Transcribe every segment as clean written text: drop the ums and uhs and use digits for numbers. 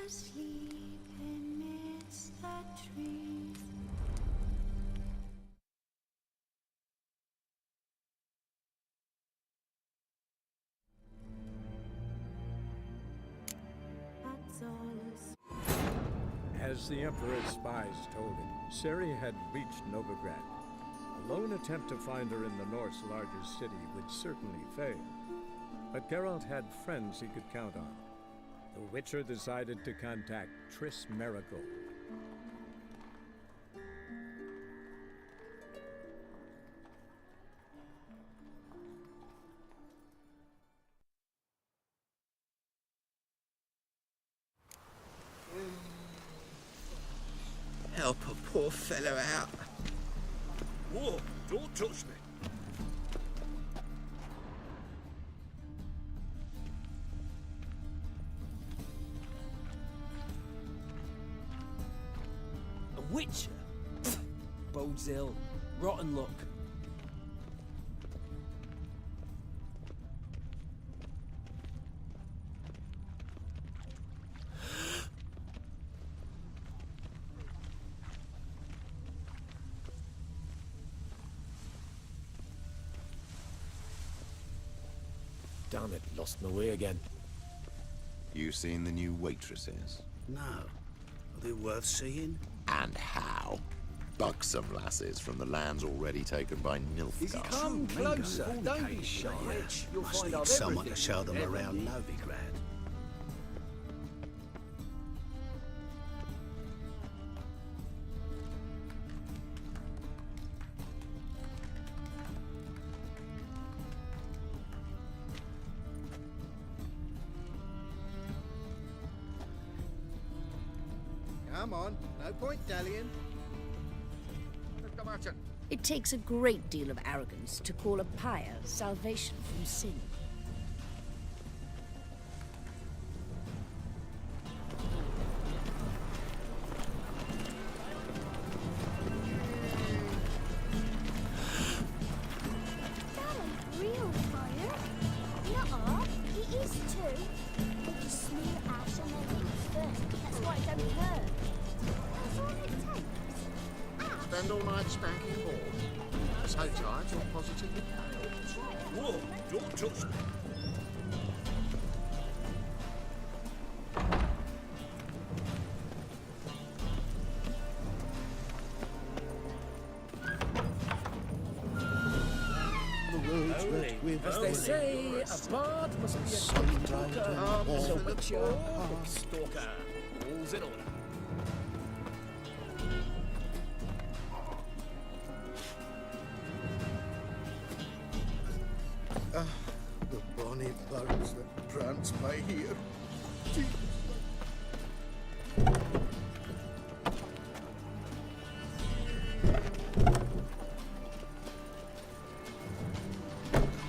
asleep amidst the trees. That's all. As the Emperor's spies told him, Ciri had reached Novigrad. A lone attempt to find her in the North's largest city would certainly fail. But Geralt had friends he could count on. The Witcher decided to contact Triss Merigold. Help a poor fellow out. Whoa, don't touch me. A witcher? Bodes ill. Rotten luck. Damn it, lost my way again. You seen the new waitresses? No. Are they worth seeing? And how? Buxom lasses from the lands already taken by Nilfgaard. Come closer, don't be shy. You'll Must find need out someone everything. to show them around Everything. Novigrad. Come on, no point dallying. It takes a great deal of arrogance to call a pyre salvation from sin. That ain't real fire. Nuh-uh, it is too. They just smear ash on their wings first. That's why it don't burn. That's all it takes. Ash. Spend all night spanking ball. So tired you're positively pale. Whoa, don't touch me. As they say, a bard must be a good talker. So witcher, quick stalker. All's in order. The bonny birds that prance by here.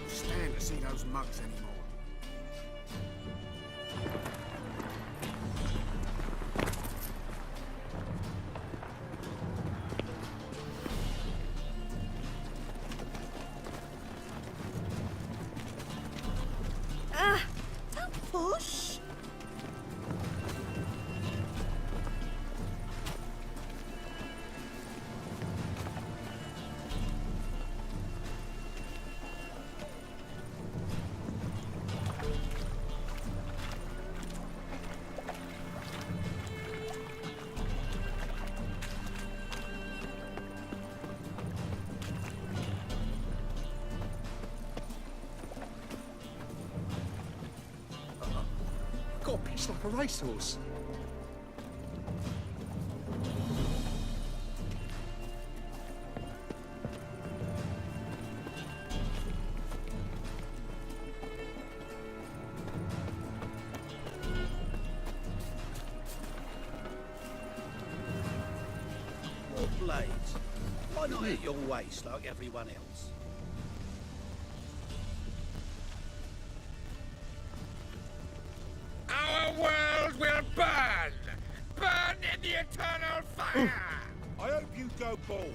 Stand to see those mugs anymore. Ah! Don't push! Got a piece like a racehorse. More blades. Why not at your waist like everyone else? Our world will burn! Burn in the eternal fire! I hope you go bald.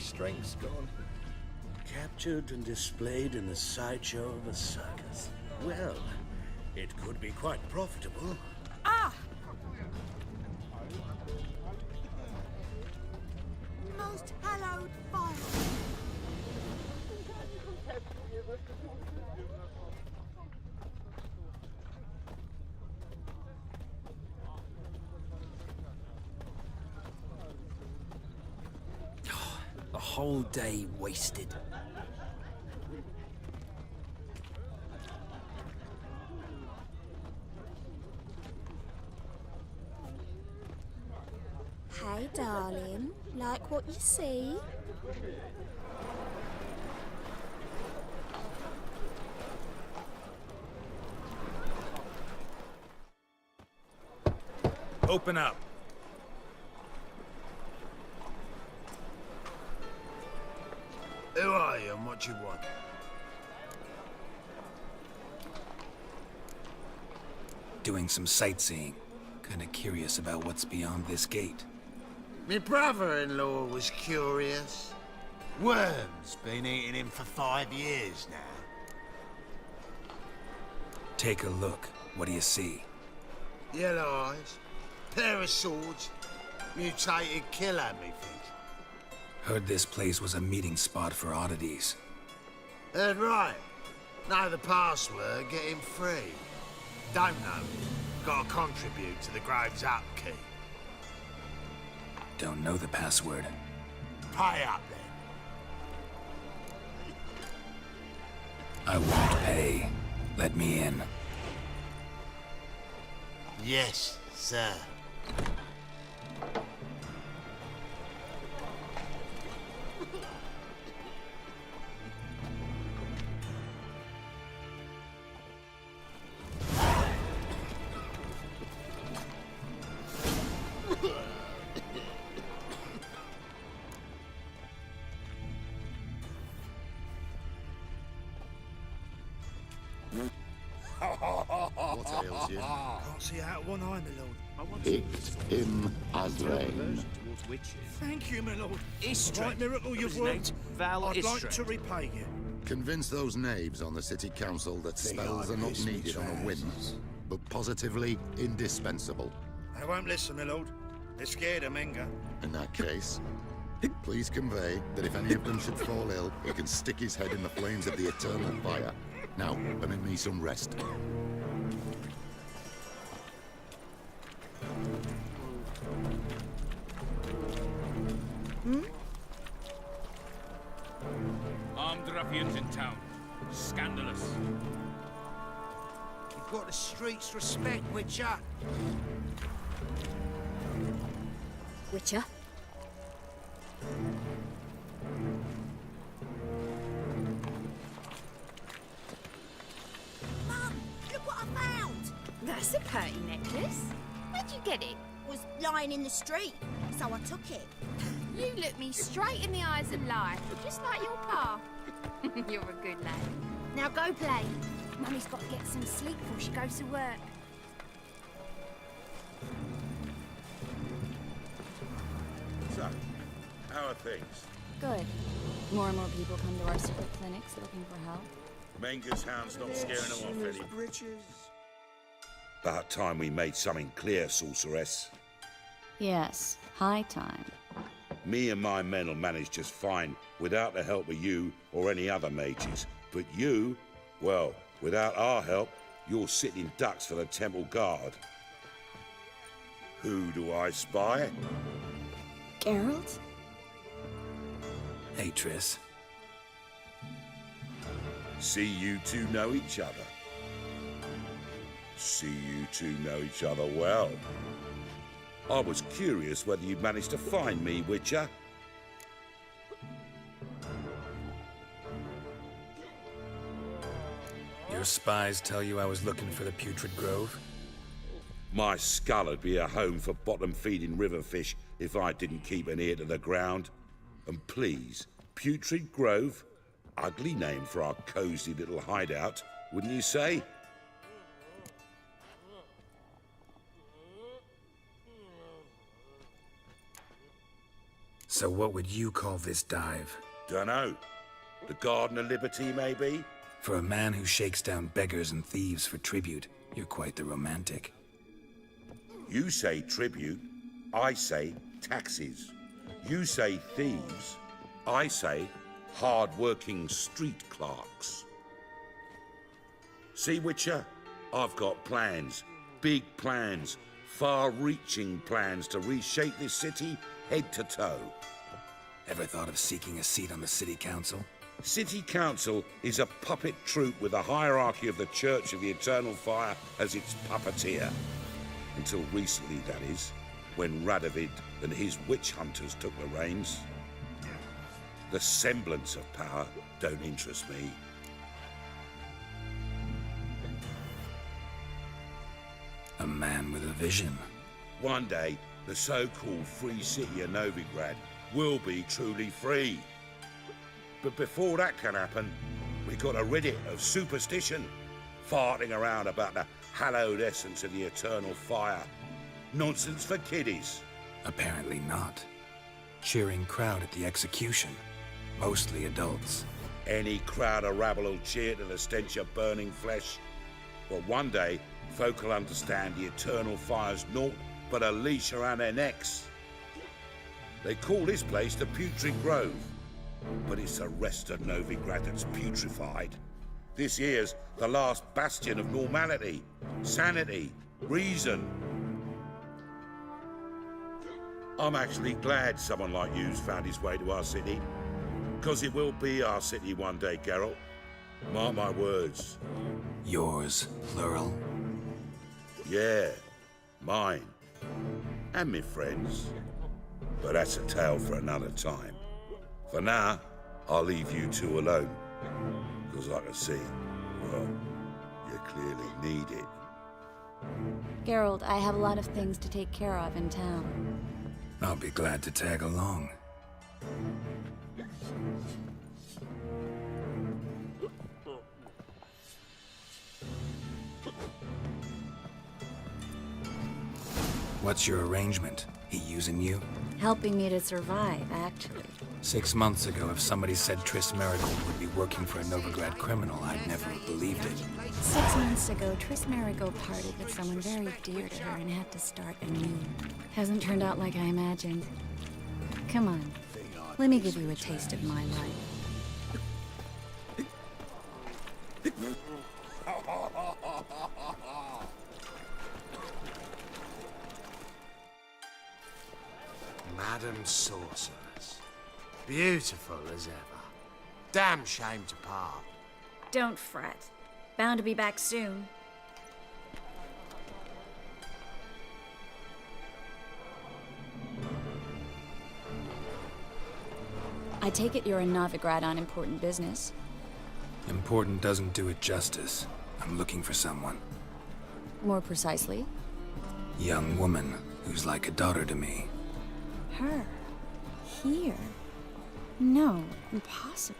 strength's gone. Captured and displayed in the sideshow of a circus. Well, it could be quite profitable. Ah! Most hallowed fire. A whole day wasted. Hey, darling. Like what you see? Open up. Who are you and what you want? Doing some sightseeing. Kinda curious about what's beyond this gate. My brother-in-law was curious. Worms been eating him for 5 years now. Take a look. What do you see? Yellow eyes, pair of swords, mutated killer, methinks. Heard this place was a meeting spot for oddities. Heard right. Know the password, get him free. Don't know. Gotta contribute to the Grove's upkeep. Don't know the password. Pay up then. I won't pay. Let me in. Yes, sir. What ails you? Can't see out of one eye, my lord. I want Hit him as rain. Thank you, my lord. Istrid. Right miracle you've His worked. name's Val I'd like Istrid. to repay you. Convince those knaves on the city council that spells are not needed on a whim, but positively indispensable. They won't listen, my lord. They're scared of Menga. In that case, please convey that if any of them should fall ill, he can stick his head in the flames of the eternal fire. Now, permit me some rest. Armed ruffians in town. Scandalous. You've got the streets respect, Witcher. Witcher? Mum, look what I found! That's a pretty necklace. Where'd you get it? Was lying in the street, so I took it. You look me straight in the eyes and lie, just like your pa. You're a good lad. Now go play. Mummy's got to get some sleep before she goes to work. So, how are things? Good. More and more people come to our secret clinics looking for help. Menga's hound's not scaring them off, Eddie. About time we made something clear, sorceress. Yes, high time. Me and my men will manage just fine without the help of you or any other mages. But you, well, without our help, you're sitting ducks for the temple guard. Who do I spy? Geralt? Hey, Triss. See you two know each other. See you two know each other well. I was curious whether you'd managed to find me, Witcher. Your spies tell you I was looking for the Putrid Grove? My skull would be a home for bottom-feeding river fish if I didn't keep an ear to the ground. And please, Putrid Grove? Ugly name for our cozy little hideout, wouldn't you say? So what would you call this dive? Dunno. The Garden of Liberty, maybe? For a man who shakes down beggars and thieves for tribute, you're quite the romantic. You say tribute, I say taxes. You say thieves, I say hard-working street clerks. See, Witcher? I've got plans. Big plans. Far-reaching plans to reshape this city head to toe. Ever thought of seeking a seat on the city council? City Council is a puppet troupe with the hierarchy of the Church of the Eternal Fire as its puppeteer. Until recently, that is, when Radovid and his witch hunters took the reins. The semblance of power don't interest me. A man with a vision. One day, the so-called free city of Novigrad will be truly free. But before that can happen, we gotta rid it of superstition, farting around about the hallowed essence of the eternal fire. Nonsense for kiddies. Apparently not. Cheering crowd at the execution. Mostly adults. Any crowd of rabble will cheer to the stench of burning flesh. But one day, folk will understand the eternal fire's naught but a leash around their necks. They call this place the Putrid Grove, but it's the rest of Novigrad that's putrefied. This here's the last bastion of normality, sanity, reason. I'm actually glad someone like you's found his way to our city, because it will be our city one day, Geralt. Mark my words. Yours, plural? Yeah, mine. And me friends. But that's a tale for another time. For now, I'll leave you two alone. Because I can see, well, you clearly need it. Geralt, I have a lot of things to take care of in town. I'll be glad to tag along. What's your arrangement? He using you? Helping me to survive, actually. 6 months ago, if somebody said Triss Merigold would be working for a Novigrad criminal, I'd never have believed it. 6 months ago, Triss Merigold parted with someone very dear to her and had to start anew. Hasn't turned out like I imagined. Come on, let me give you a taste of my life. Madam Sorceress. Beautiful as ever. Damn shame to part. Don't fret. Bound to be back soon. I take it you're in Novigrad on important business. Important doesn't do it justice. I'm looking for someone. More precisely? Young woman who's like a daughter to me. Her? Here? No, impossible.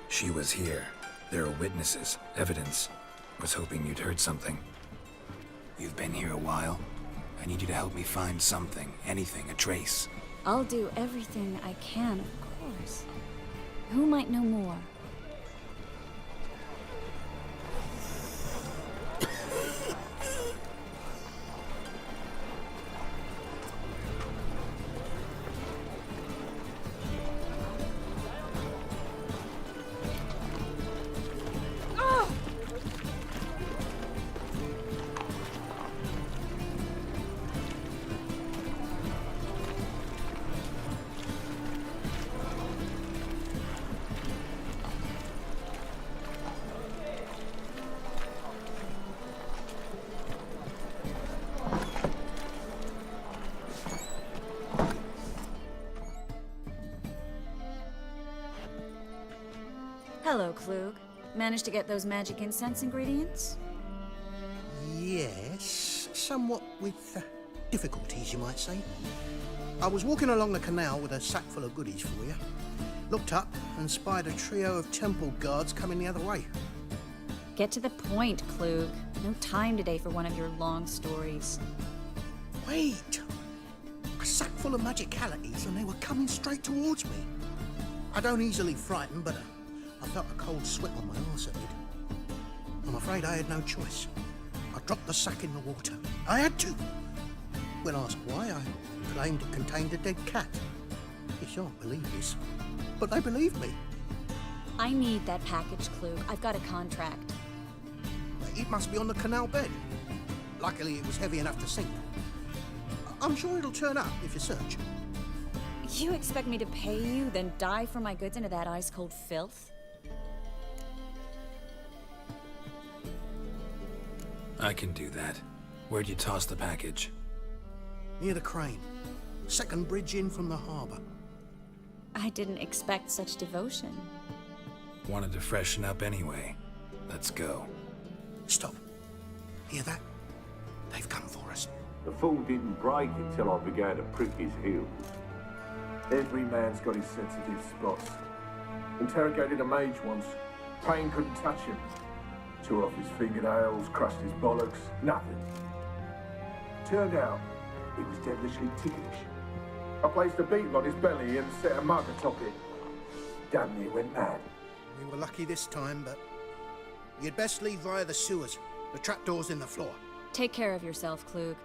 She was here. There are witnesses, evidence. Was hoping you'd heard something. You've been here a while. I need you to help me find something, anything, a trace. I'll do everything I can, of course. Who might know more? Hello, Klug. Managed to get those magic incense ingredients? Yes, somewhat with difficulties, you might say. I was walking along the canal with a sack full of goodies for you. Looked up and spied a trio of temple guards coming the other way. Get to the point, Klug. No time today for one of your long stories. Wait! A sack full of magicalities, and they were coming straight towards me. I don't easily frighten, but I felt a cold sweat on my arse I did. I'm afraid I had no choice. I dropped the sack in the water. I had to. When asked why, I claimed it contained a dead cat. You shan't believe this, but they believed me. I need that package, Klug. I've got a contract. It must be on the canal bed. Luckily, it was heavy enough to sink. I'm sure it'll turn up if you search. You expect me to pay you, then dive for my goods into that ice-cold filth? I can do that. Where'd you toss the package? Near the crane. Second bridge in from the harbour. I didn't expect such devotion. Wanted to freshen up anyway. Let's go. Stop. Hear that? They've come for us. The fool didn't break until I began to prick his heels. Every man's got his sensitive spots. Interrogated a mage once. Pain couldn't touch him. Tore off his fingernails, crushed his bollocks, nothing. Turned out, he was devilishly ticklish. I placed a beetle on his belly and set a mug atop it. Damn near went mad. We were lucky this time, but you'd best leave via the sewers. The trapdoor's in the floor. Take care of yourself, Klug.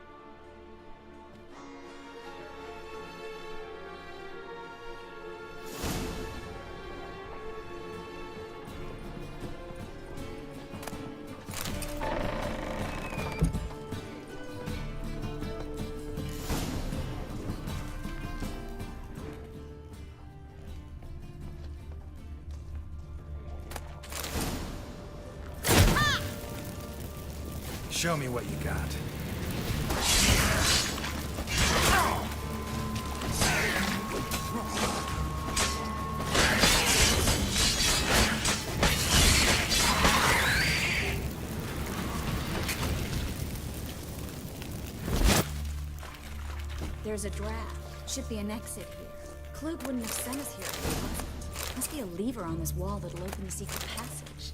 Show me what you got. There's a draft. Should be an exit here. Klug wouldn't have sent us here if he wasn't. Must be a lever on this wall that'll open the secret passage.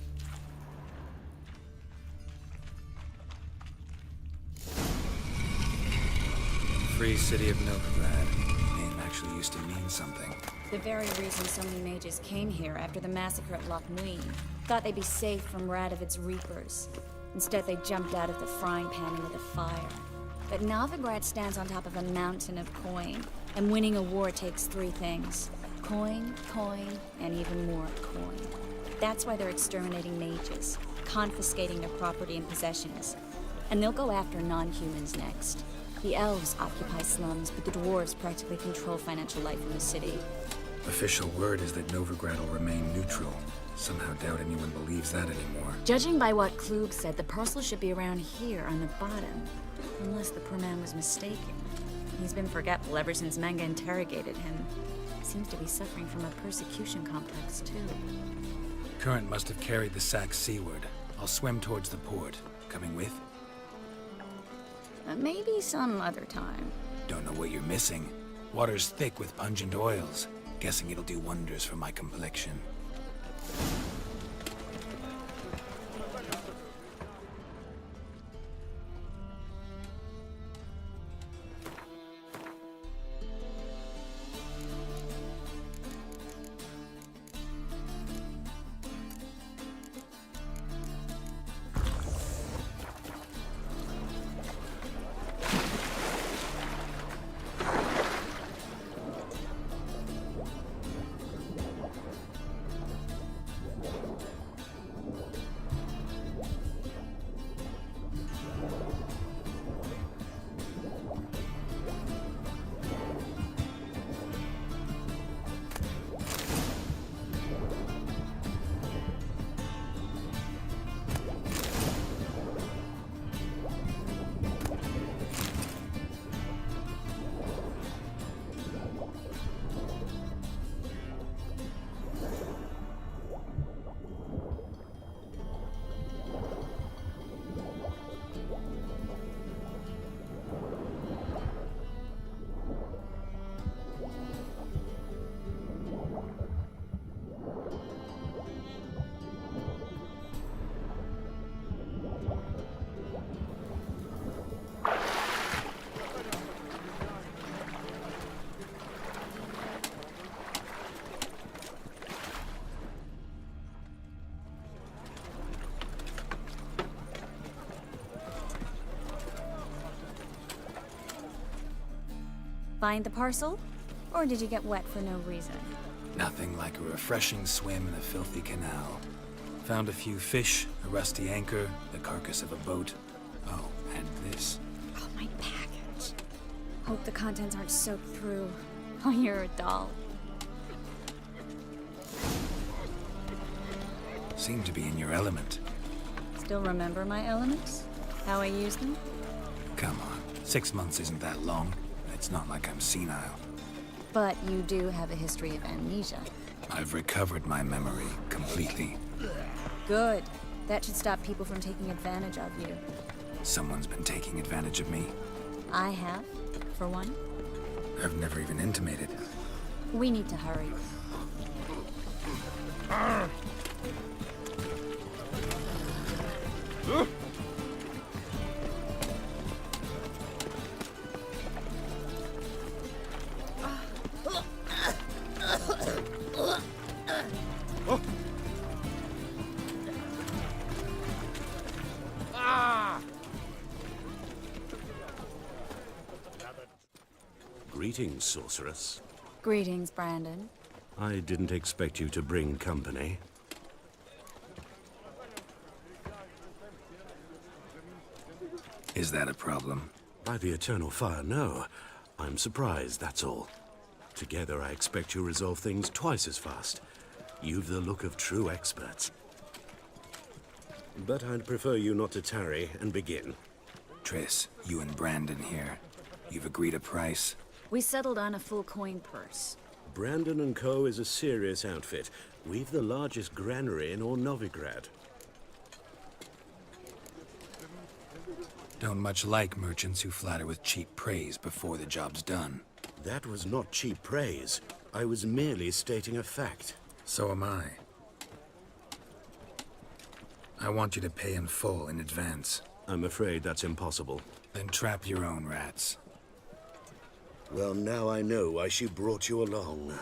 Free City of Novigrad. Name actually used to mean something. The very reason so many mages came here after the massacre at Loch Muin. Thought they'd be safe from Radovid's reapers. Instead, they jumped out of the frying pan into the fire. But Novigrad stands on top of a mountain of coin, and winning a war takes three things. Coin, coin, and even more coin. That's why they're exterminating mages, confiscating their property and possessions. And they'll go after non-humans next. The elves occupy slums, but the dwarves practically control financial life in the city. Official word is that Novigrad will remain neutral. Somehow doubt anyone believes that anymore. Judging by what Klug said, the parcel should be around here on the bottom. Unless the poor man was mistaken. He's been forgetful ever since Manga interrogated him. Seems to be suffering from a persecution complex, too. Current must have carried the sack seaward. I'll swim towards the port. Coming with? Maybe some other time. Don't know what you're missing. Water's thick with pungent oils. Guessing it'll do wonders for my complexion. Find the parcel? Or did you get wet for no reason? Nothing like a refreshing swim in a filthy canal. Found a few fish, a rusty anchor, the carcass of a boat. Oh, and this. Oh, my package. Hope the contents aren't soaked through. Oh, you're a doll. Seem to be in your element. Still remember my elements? How I use them? Come on, 6 months isn't that long. It's not like I'm senile. But you do have a history of amnesia. I've recovered my memory completely. Good. That should stop people from taking advantage of you. Someone's been taking advantage of me. I have, for one. I've never even intimated. We need to hurry. Greetings, sorceress. Greetings, Brandon. I didn't expect you to bring company. Is that a problem? By the eternal fire, no. I'm surprised, that's all. Together, I expect you resolve things twice as fast. You've the look of true experts. But I'd prefer you not to tarry and begin. Triss, you and Brandon here. You've agreed a price? We settled on a full coin purse. Brandon & Co. is a serious outfit. We've the largest granary in all Novigrad. Don't much like merchants who flatter with cheap praise before the job's done. That was not cheap praise. I was merely stating a fact. So am I. I want you to pay in full in advance. I'm afraid that's impossible. Then trap your own rats. Well, now I know why she brought you along.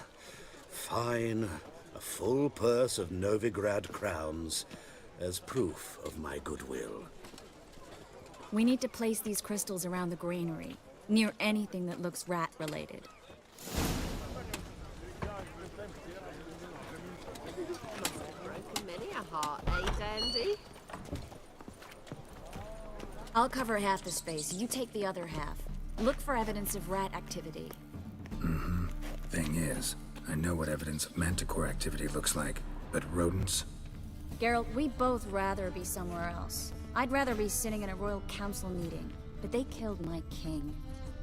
Fine. A full purse of Novigrad crowns as proof of my goodwill. We need to place these crystals around the granary, near anything that looks rat-related. Broken many a heart, eh, Dandy? I'll cover half the space, you take the other half. Look for evidence of rat activity. Mm-hmm. Thing is, I know what evidence of manticore activity looks like, but rodents? Geralt, we'd both rather be somewhere else. I'd rather be sitting in a royal council meeting, but they killed my king.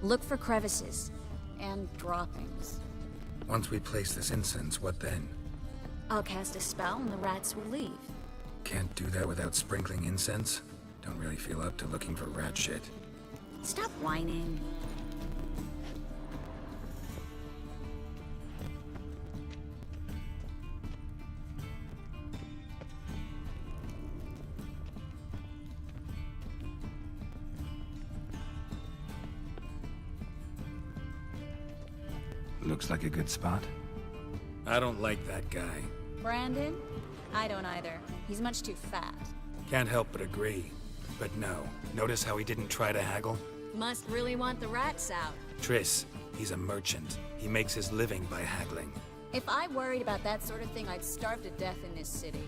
Look for crevices and droppings. Once we place this incense, what then? I'll cast a spell and the rats will leave. Can't do that without sprinkling incense? Don't really feel up to looking for rat shit. Stop whining. Looks like a good spot. I don't like that guy. Brandon? I don't either. He's much too fat. Can't help but agree. But no, notice how he didn't try to haggle? Must really want the rats out. Triss, he's a merchant. He makes his living by haggling. If I worried about that sort of thing, I'd starve to death in this city.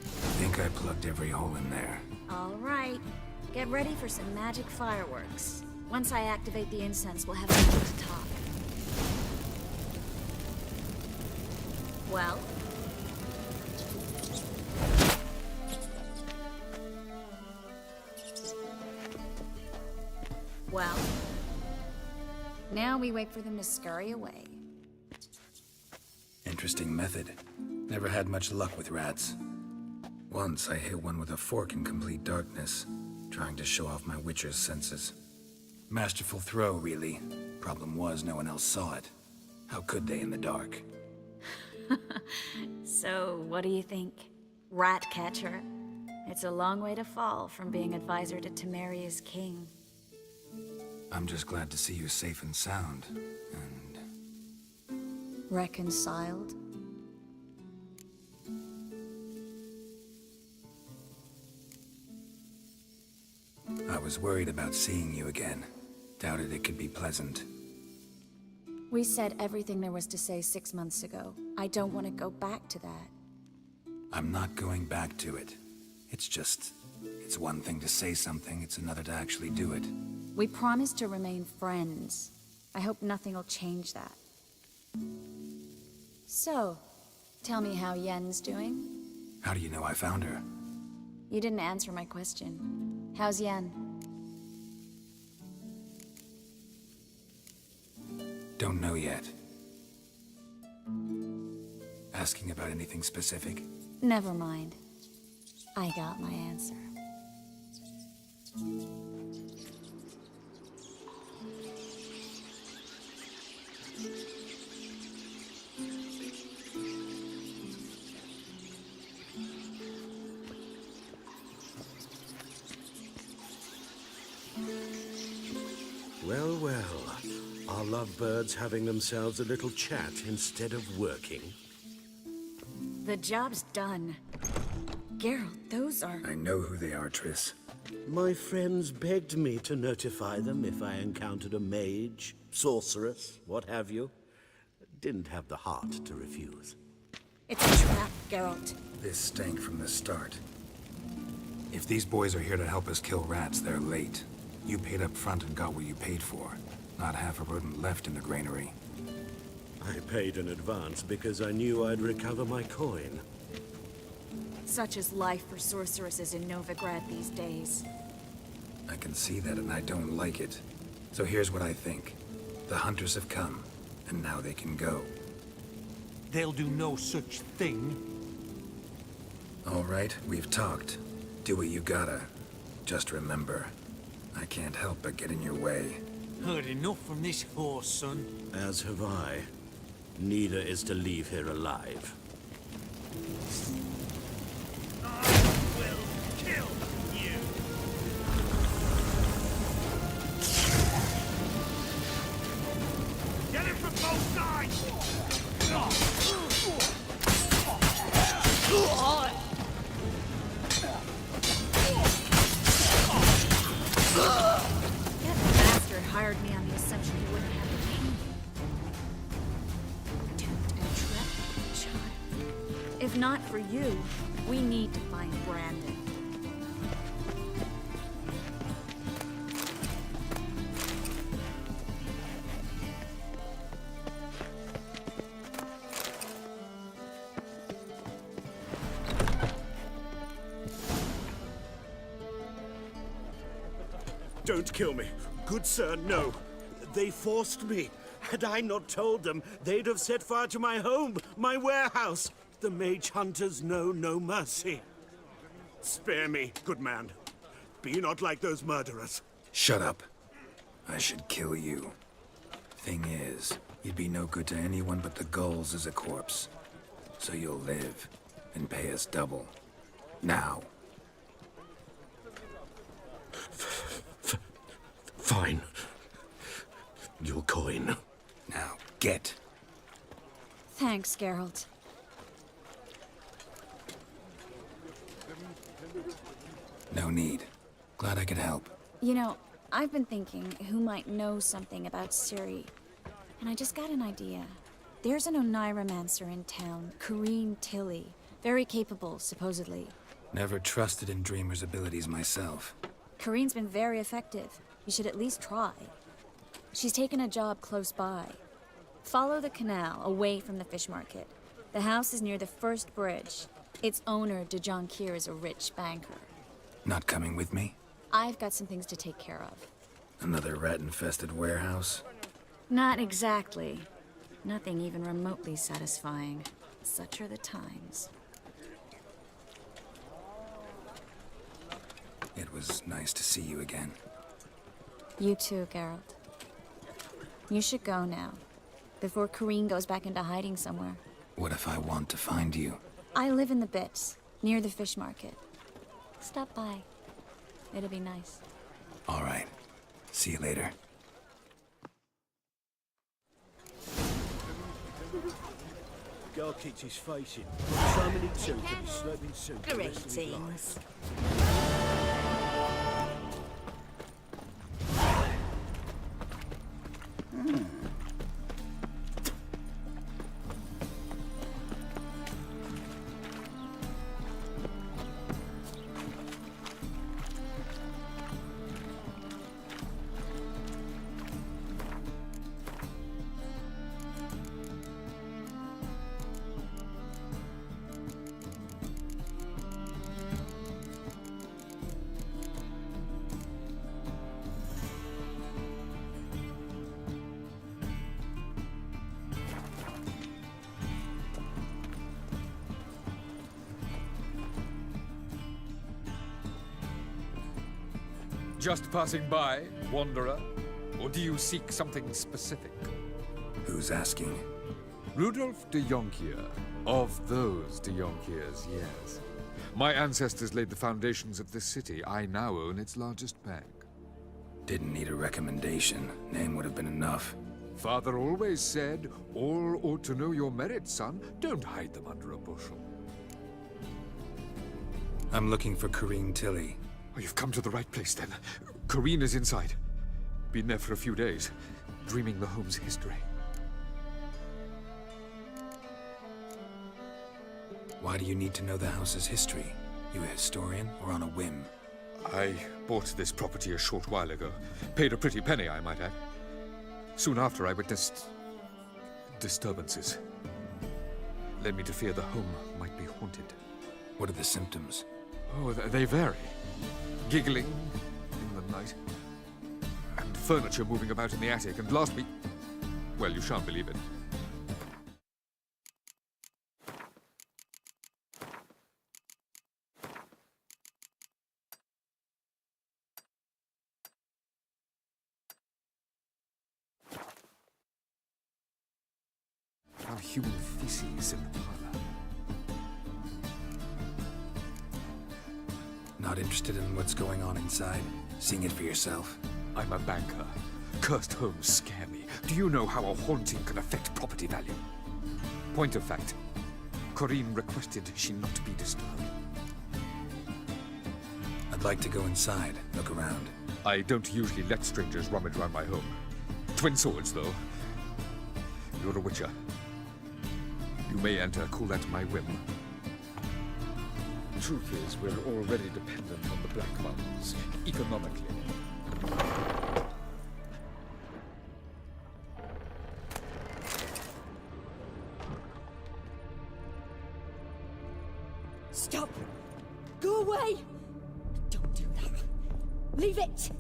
Think I plugged every hole in there. All right. Get ready for some magic fireworks. Once I activate the incense, we'll have something to talk. Well? Well? Now we wait for them to scurry away. Interesting method. Never had much luck with rats. Once I hit one with a fork in complete darkness, trying to show off my witcher's senses. Masterful throw, really. Problem was, no one else saw it. How could they in the dark? So, what do you think? Rat catcher? It's a long way to fall from being advisor to Temeria's king. I'm just glad to see you safe and sound, and... Reconciled? I was worried about seeing you again. Doubted it could be pleasant. We said everything there was to say 6 months ago. I don't want to go back to that. I'm not going back to it. It's one thing to say something, it's another to actually do it. We promised to remain friends. I hope nothing will change that. So, tell me how Yen's doing? How do you know I found her? You didn't answer my question. How's Yen? Don't know yet. Asking about anything specific? Never mind. I got my answer. Well, well. Are lovebirds having themselves a little chat instead of working? The job's done. Geralt, those are... I know who they are, Triss. My friends begged me to notify them if I encountered a mage, sorceress, what have you. Didn't have the heart to refuse. It's a trap, Geralt. This stank from the start. If these boys are here to help us kill rats, they're late. You paid up front and got what you paid for. Not half a rodent left in the granary. I paid in advance because I knew I'd recover my coin. Such is life for sorceresses in Novigrad these days. I can see that and I don't like it. So here's what I think. The hunters have come, and now they can go. They'll do no such thing. All right, we've talked. Do what you gotta. Just remember, I can't help but get in your way. Heard enough from this horse, son. As have I. Neither is to leave here alive. Hired me on the assumption you wouldn't have the pain. Tempt and trap the child. If not for you, we need to find Brandon. Don't kill me. Good sir, no. They forced me. Had I not told them, they'd have set fire to my home, my warehouse. The mage hunters know no mercy. Spare me, good man. Be not like those murderers. Shut up. I should kill you. Thing is, you'd be no good to anyone but the gulls as a corpse. So you'll live and pay us double. Now. Fine. Your coin. Now, get. Thanks, Geralt. No need. Glad I could help. You know, I've been thinking who might know something about Ciri. And I just got an idea. There's an Oniromancer in town, Corrine Tilly. Very capable, supposedly. Never trusted in Dreamer's abilities myself. Corrine's been very effective. You should at least try. She's taken a job close by. Follow the canal, away from the fish market. The house is near the first bridge. Its owner, Dejon Kier, is a rich banker. Not coming with me? I've got some things to take care of. Another rat-infested warehouse? Not exactly. Nothing even remotely satisfying. Such are the times. It was nice to see you again. You too, Geralt. You should go now, before Corrine goes back into hiding somewhere. What if I want to find you? I live in the Bits, near the fish market. Stop by. It'll be nice. All right. See you later. Guy keeps his face in. So many tunes and he's slurping soup. Greetings. Just passing by, wanderer? Or do you seek something specific? Who's asking? Rudolf de Jonkier. Of those de Jonkiers, yes. My ancestors laid the foundations of this city. I now own its largest bank. Didn't need a recommendation. Name would have been enough. Father always said, all ought to know your merits, son. Don't hide them under a bushel. I'm looking for Corrine Tilly. Oh, you've come to the right place, then. Corrine is inside. Been there for a few days, dreaming the home's history. Why do you need to know the house's history? You a historian or on a whim? I bought this property a short while ago. Paid a pretty penny, I might add. Soon after, I witnessed disturbances. Led me to fear the home might be haunted. What are the symptoms? Oh, they vary. Giggling in the night. And furniture moving about in the attic. And last week... well, you shan't believe it. Found human feces in the parlor. Not interested in what's going on inside? Seeing it for yourself? I'm a banker. Cursed homes scare me. Do you know how a haunting can affect property value? Point of fact, Corrine requested she not be disturbed. I'd like to go inside, look around. I don't usually let strangers rummage around my home. Twin swords, though. You're a witcher. You may enter, call that my whim. The truth is, we're already dependent on the Black Mountains, economically. Stop! Go away! Don't do that. Leave it!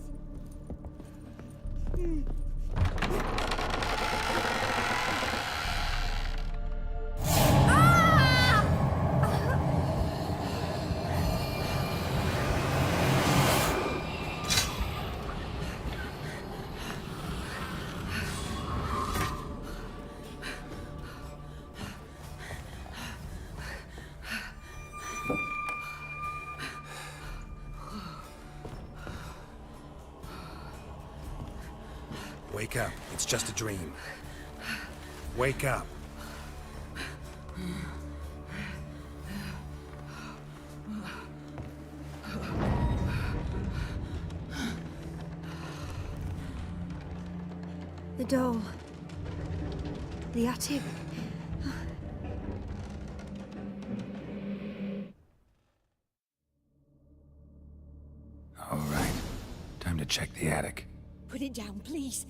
Wake up. It's just a dream. Wake up. The doll. The attic. All right. Time to check the attic. Put it down, please.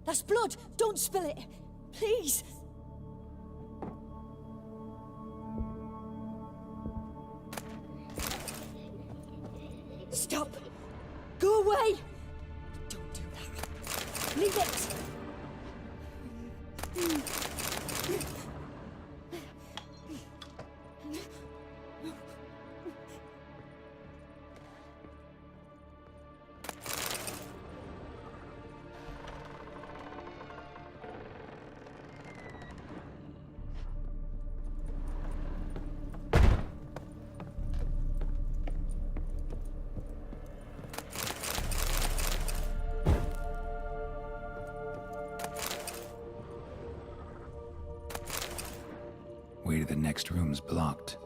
That's blood. Don't spill it. Please. Stop. Go away. Don't do that. Leave it. Way to the next room's blocked.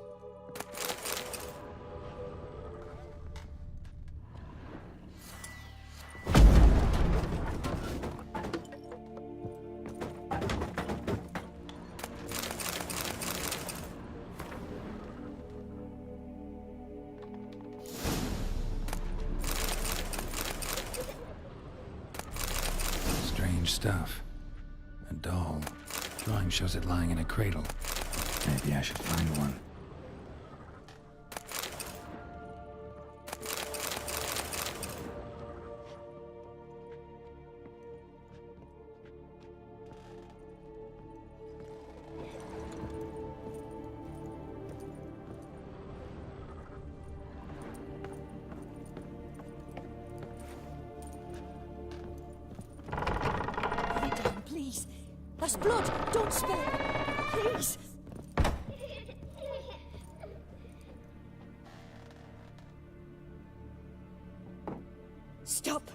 Strange stuff. A doll. Drawing shows it lying in a cradle. Maybe I should find one. That's blood! Don't spare! Please! Stop!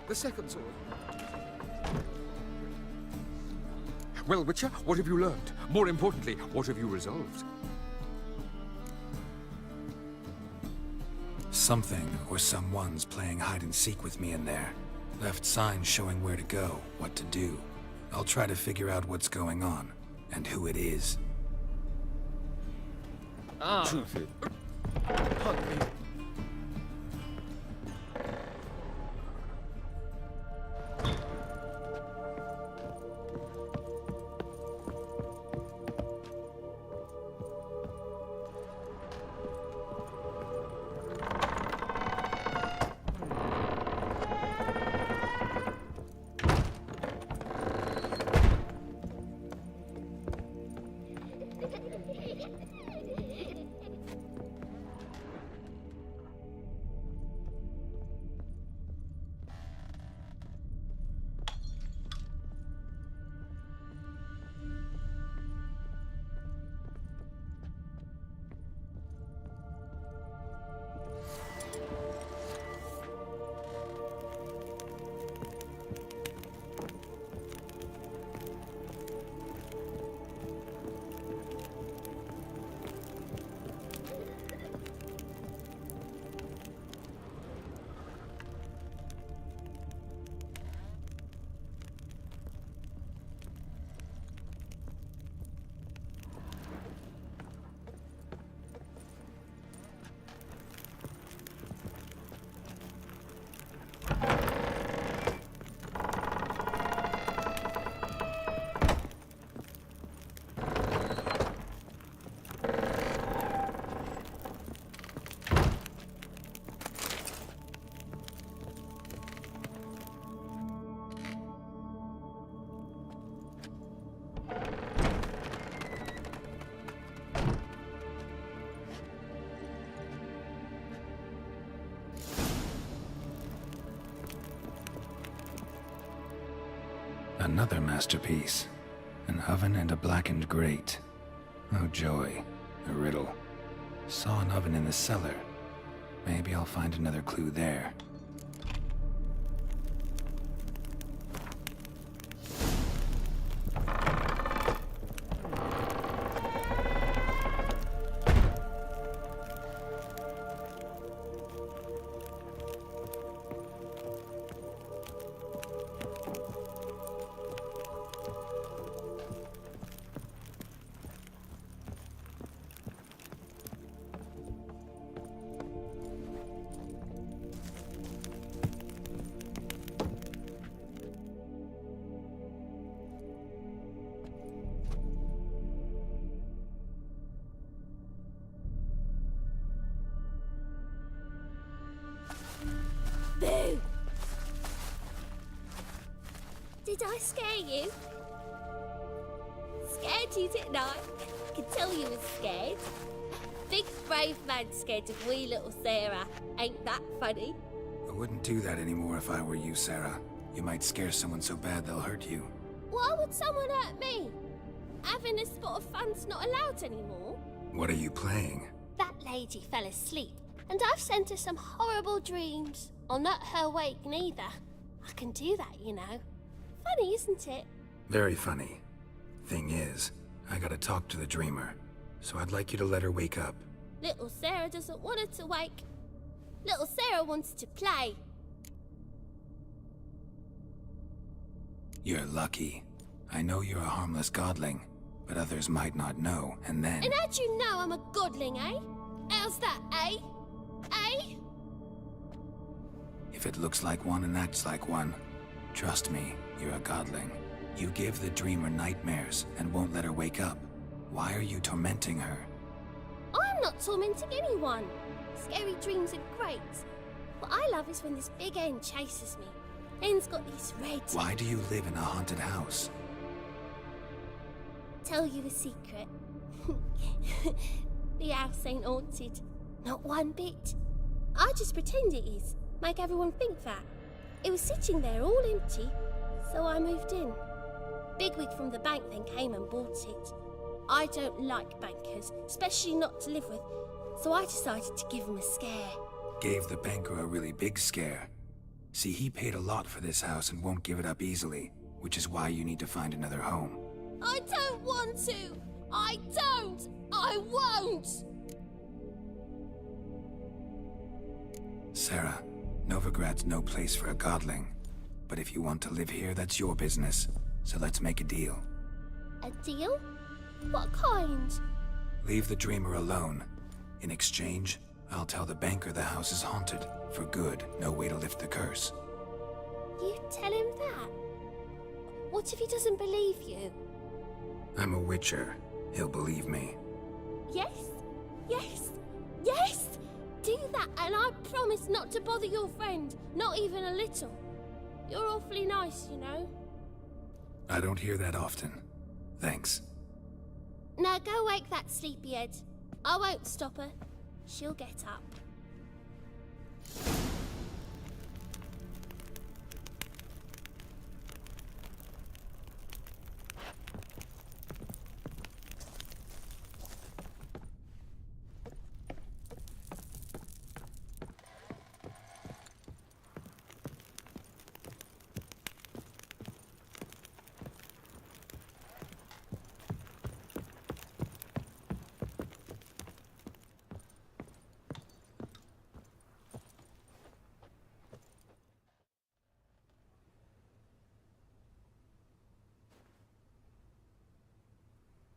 The second sword. Well, Witcher, what have you learned? More importantly, what have you resolved? Something or someone's playing hide-and-seek with me in there. Left signs showing where to go, what to do. I'll try to figure out what's going on, and who it is. Truth is... Another masterpiece. An oven and a blackened grate. Oh joy, a riddle. Saw an oven in the cellar. Maybe I'll find another clue there. Boo! Did I scare you? Scared you, didn't I? I could tell you was scared. Big brave man scared of wee little Sarah. Ain't that funny? I wouldn't do that anymore if I were you, Sarah. You might scare someone so bad they'll hurt you. Why would someone hurt me? Having a spot of fun's not allowed anymore. What are you playing? That lady fell asleep, and I've sent her some horrible dreams. I'll not her wake neither. I can do that, you know. Funny, isn't it? Very funny. Thing is, I gotta talk to the dreamer, so I'd like you to let her wake up. Little Sarah doesn't want her to wake. Little Sarah wants to play. You're lucky. I know you're a harmless godling, but others might not know, and then... And how'd you know I'm a godling, eh? How's that, eh? Eh? If it looks like one and acts like one, trust me, you're a godling. You give the dreamer nightmares and won't let her wake up. Why are you tormenting her? I'm not tormenting anyone. Scary dreams are great. What I love is when this big end chases me. End's got these red... Why do you live in a haunted house? Tell you a secret. The house ain't haunted. Not one bit. I just pretend it is. Make everyone think that. It was sitting there all empty, so I moved in. Bigwig from the bank then came and bought it. I don't like bankers, especially not to live with, so I decided to give him a scare. Gave the banker a really big scare. See, he paid a lot for this house and won't give it up easily, which is why you need to find another home. I don't want to! I don't! I won't! Sarah, Novigrad's no place for a godling. But if you want to live here, that's your business. So let's make a deal. A deal? What kind? Leave the dreamer alone. In exchange, I'll tell the banker the house is haunted. For good, no way to lift the curse. You tell him that? What if he doesn't believe you? I'm a witcher. He'll believe me. Yes? Yes? Yes! Do that and I promise not to bother your friend. Not even a little. You're awfully nice, you know. I don't hear that often. Thanks. Now go wake that sleepyhead. I won't stop her. She'll get up.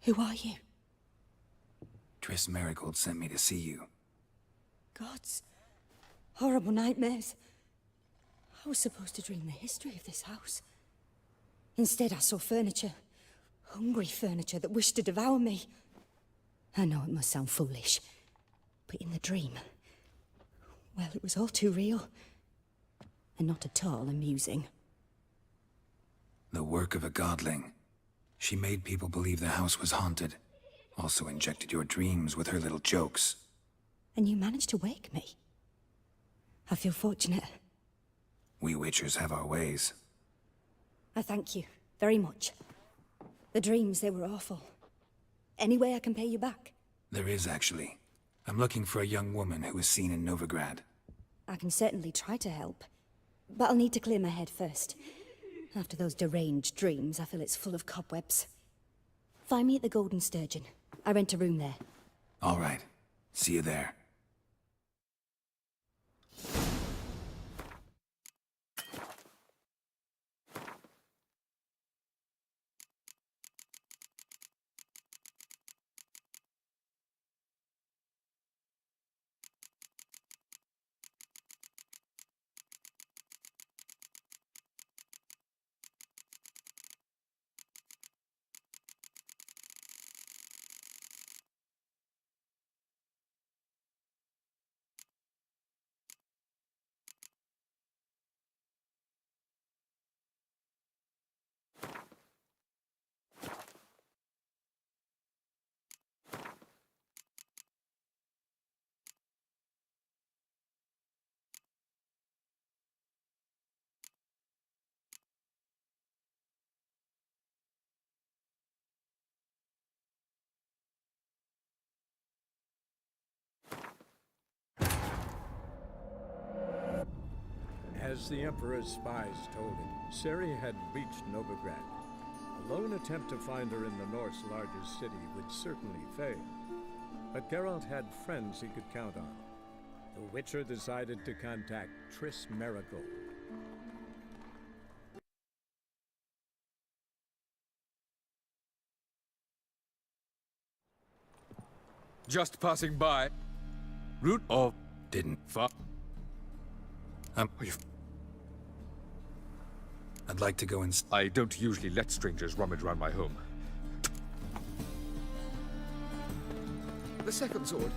Who are you? Triss Marigold sent me to see you. Gods. Horrible nightmares. I was supposed to dream the history of this house. Instead, I saw furniture. Hungry furniture that wished to devour me. I know it must sound foolish, but in the dream, well, it was all too real. And not at all amusing. The work of a godling. She made people believe the house was haunted. Also injected your dreams with her little jokes. And you managed to wake me. I feel fortunate. We witchers have our ways. I thank you very much. The dreams, they were awful. Any way I can pay you back? There is, actually. I'm looking for a young woman who was seen in Novigrad. I can certainly try to help. But I'll need to clear my head first. After those deranged dreams, I feel it's full of cobwebs. Find me at the Golden Sturgeon. I rent a room there. All right. See you there. As the Emperor's spies told him, Ciri had reached Novigrad. A lone attempt to find her in the North's largest city would certainly fail. But Geralt had friends he could count on. The Witcher decided to contact Triss Marigold. Just passing by. Root or didn't. Fuck. I'd like to go and... I don't usually let strangers rummage around my home. The second sword.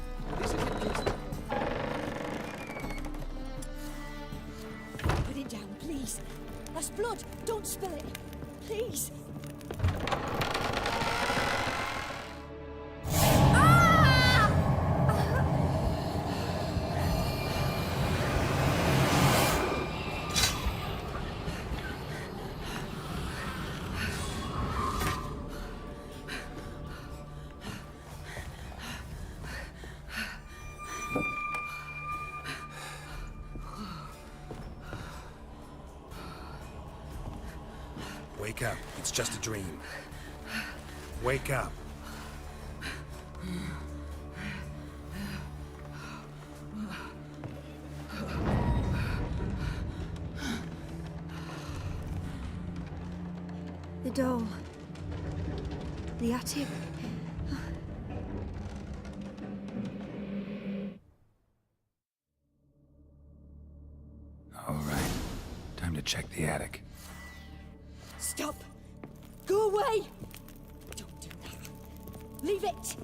Is it in case... Put it down, please. That's blood. Don't spill it. Please. Wake up. It's just a dream. Wake up. The doll. The attic. All right. Time to check the attic. Stop! Go away! Don't do that. Leave it!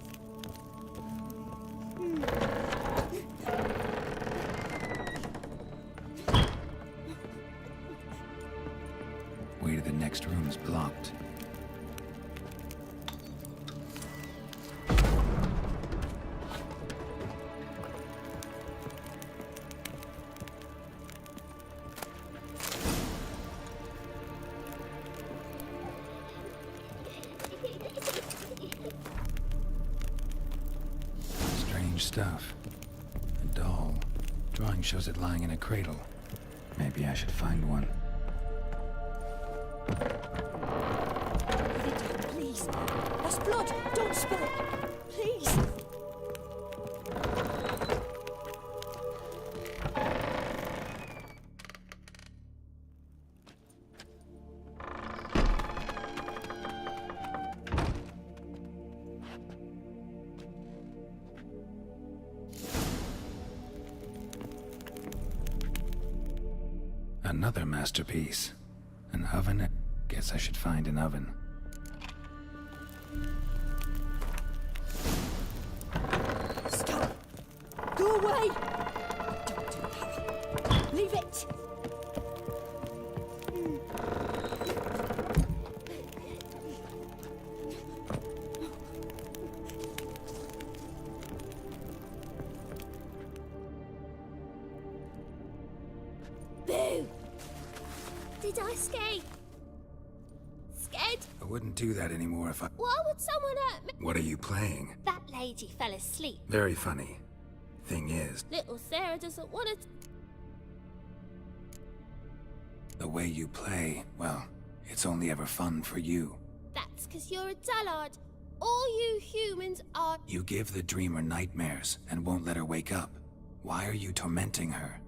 Way to the next room's blocked. Strange stuff. A doll. Drawing shows it lying in a cradle. Maybe I should find one. Please. That's blood. Don't spill it. Please. Another masterpiece. An oven? Guess I should find an oven. Stop! Go away! Don't do that. Leave it! Boo! Did I escape? Scared? I wouldn't do that anymore if I... Why would someone hurt me? What are you playing? That lady fell asleep. Very funny. Thing is, Little Sarah doesn't want to... the way you play, well, it's only ever fun for you. That's because you're a dullard. All you humans are... You give the dreamer nightmares and won't let her wake up. Why are you tormenting her?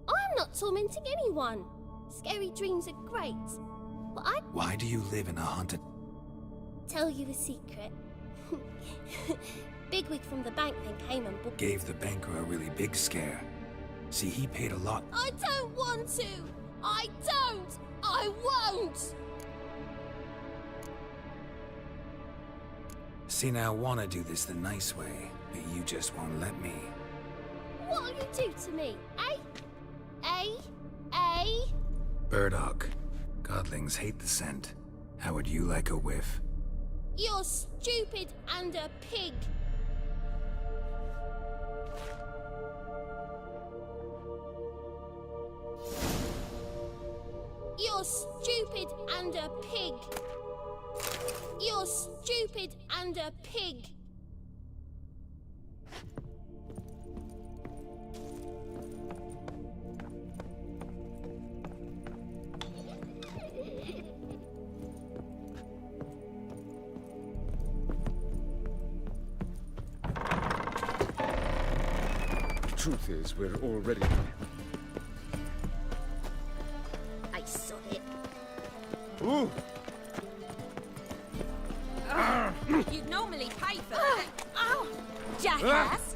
I'm not tormenting anyone. Scary dreams are great. But I Why do you live in a haunted... tell you a secret. Bigwig from the bank then came and bought... Gave the banker a really big scare. See, he paid a lot. I don't want to! I don't! I won't! See, now I want to do this the nice way, but you just won't let me. What'll you do to me, eh? Eh? Burdock. Godlings hate the scent. How would you like a whiff? You're stupid and a pig. You're stupid and a pig. You're stupid and a pig. The truth is, we're already... I saw it. Ooh! You'd normally pay for that. Ow! Jackass!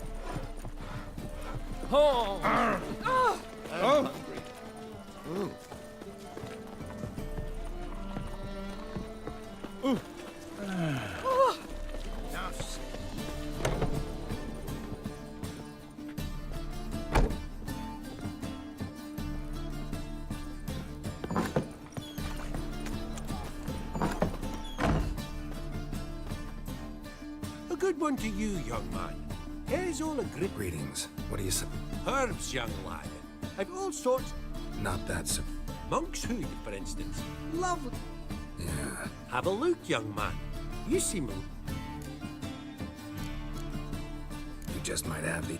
Oh! Oh! Oh! Ooh. Ooh! Oh! A good one to you, young man. Here's all a grip. Greetings. What do you say? Herbs, young lad. I've all sorts. Not that so... Monk's hood, for instance. Lovely. Yeah. Have a look, young man. You seem... You just might have the...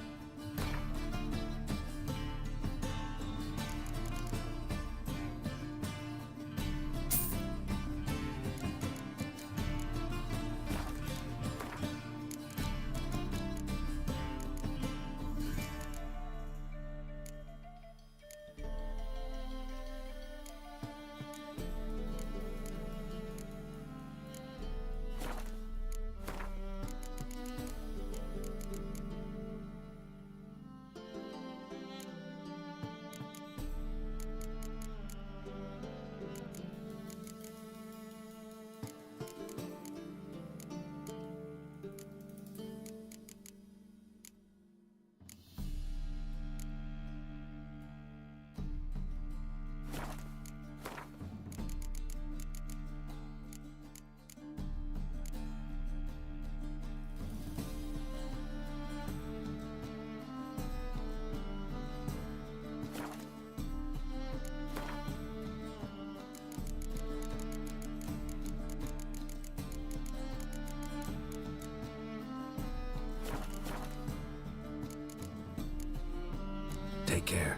Take care.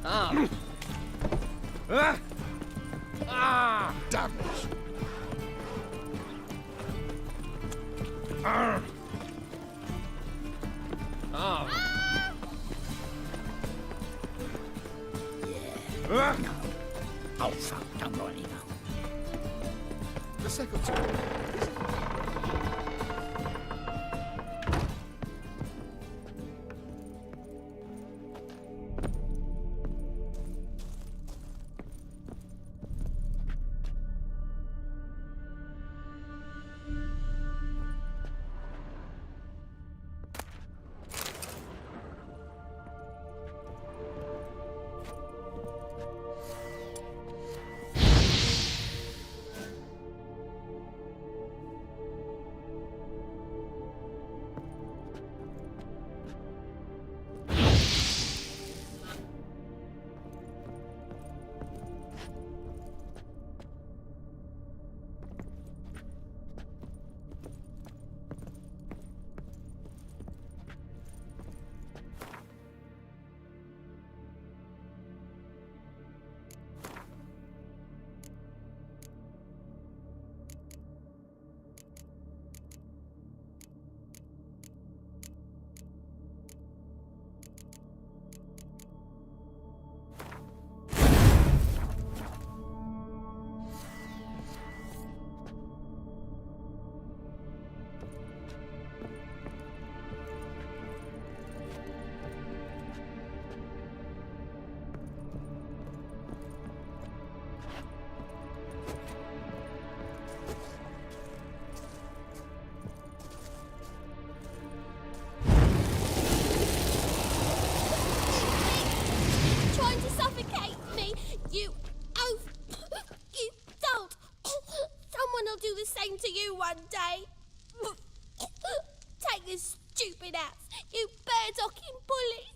Damn it! Oh, fuck, don't go any now. The second sword. Trying to suffocate me, you oaf! You don't! Someone will do the same to you one day. Take this stupid axe, you bird-docking bully!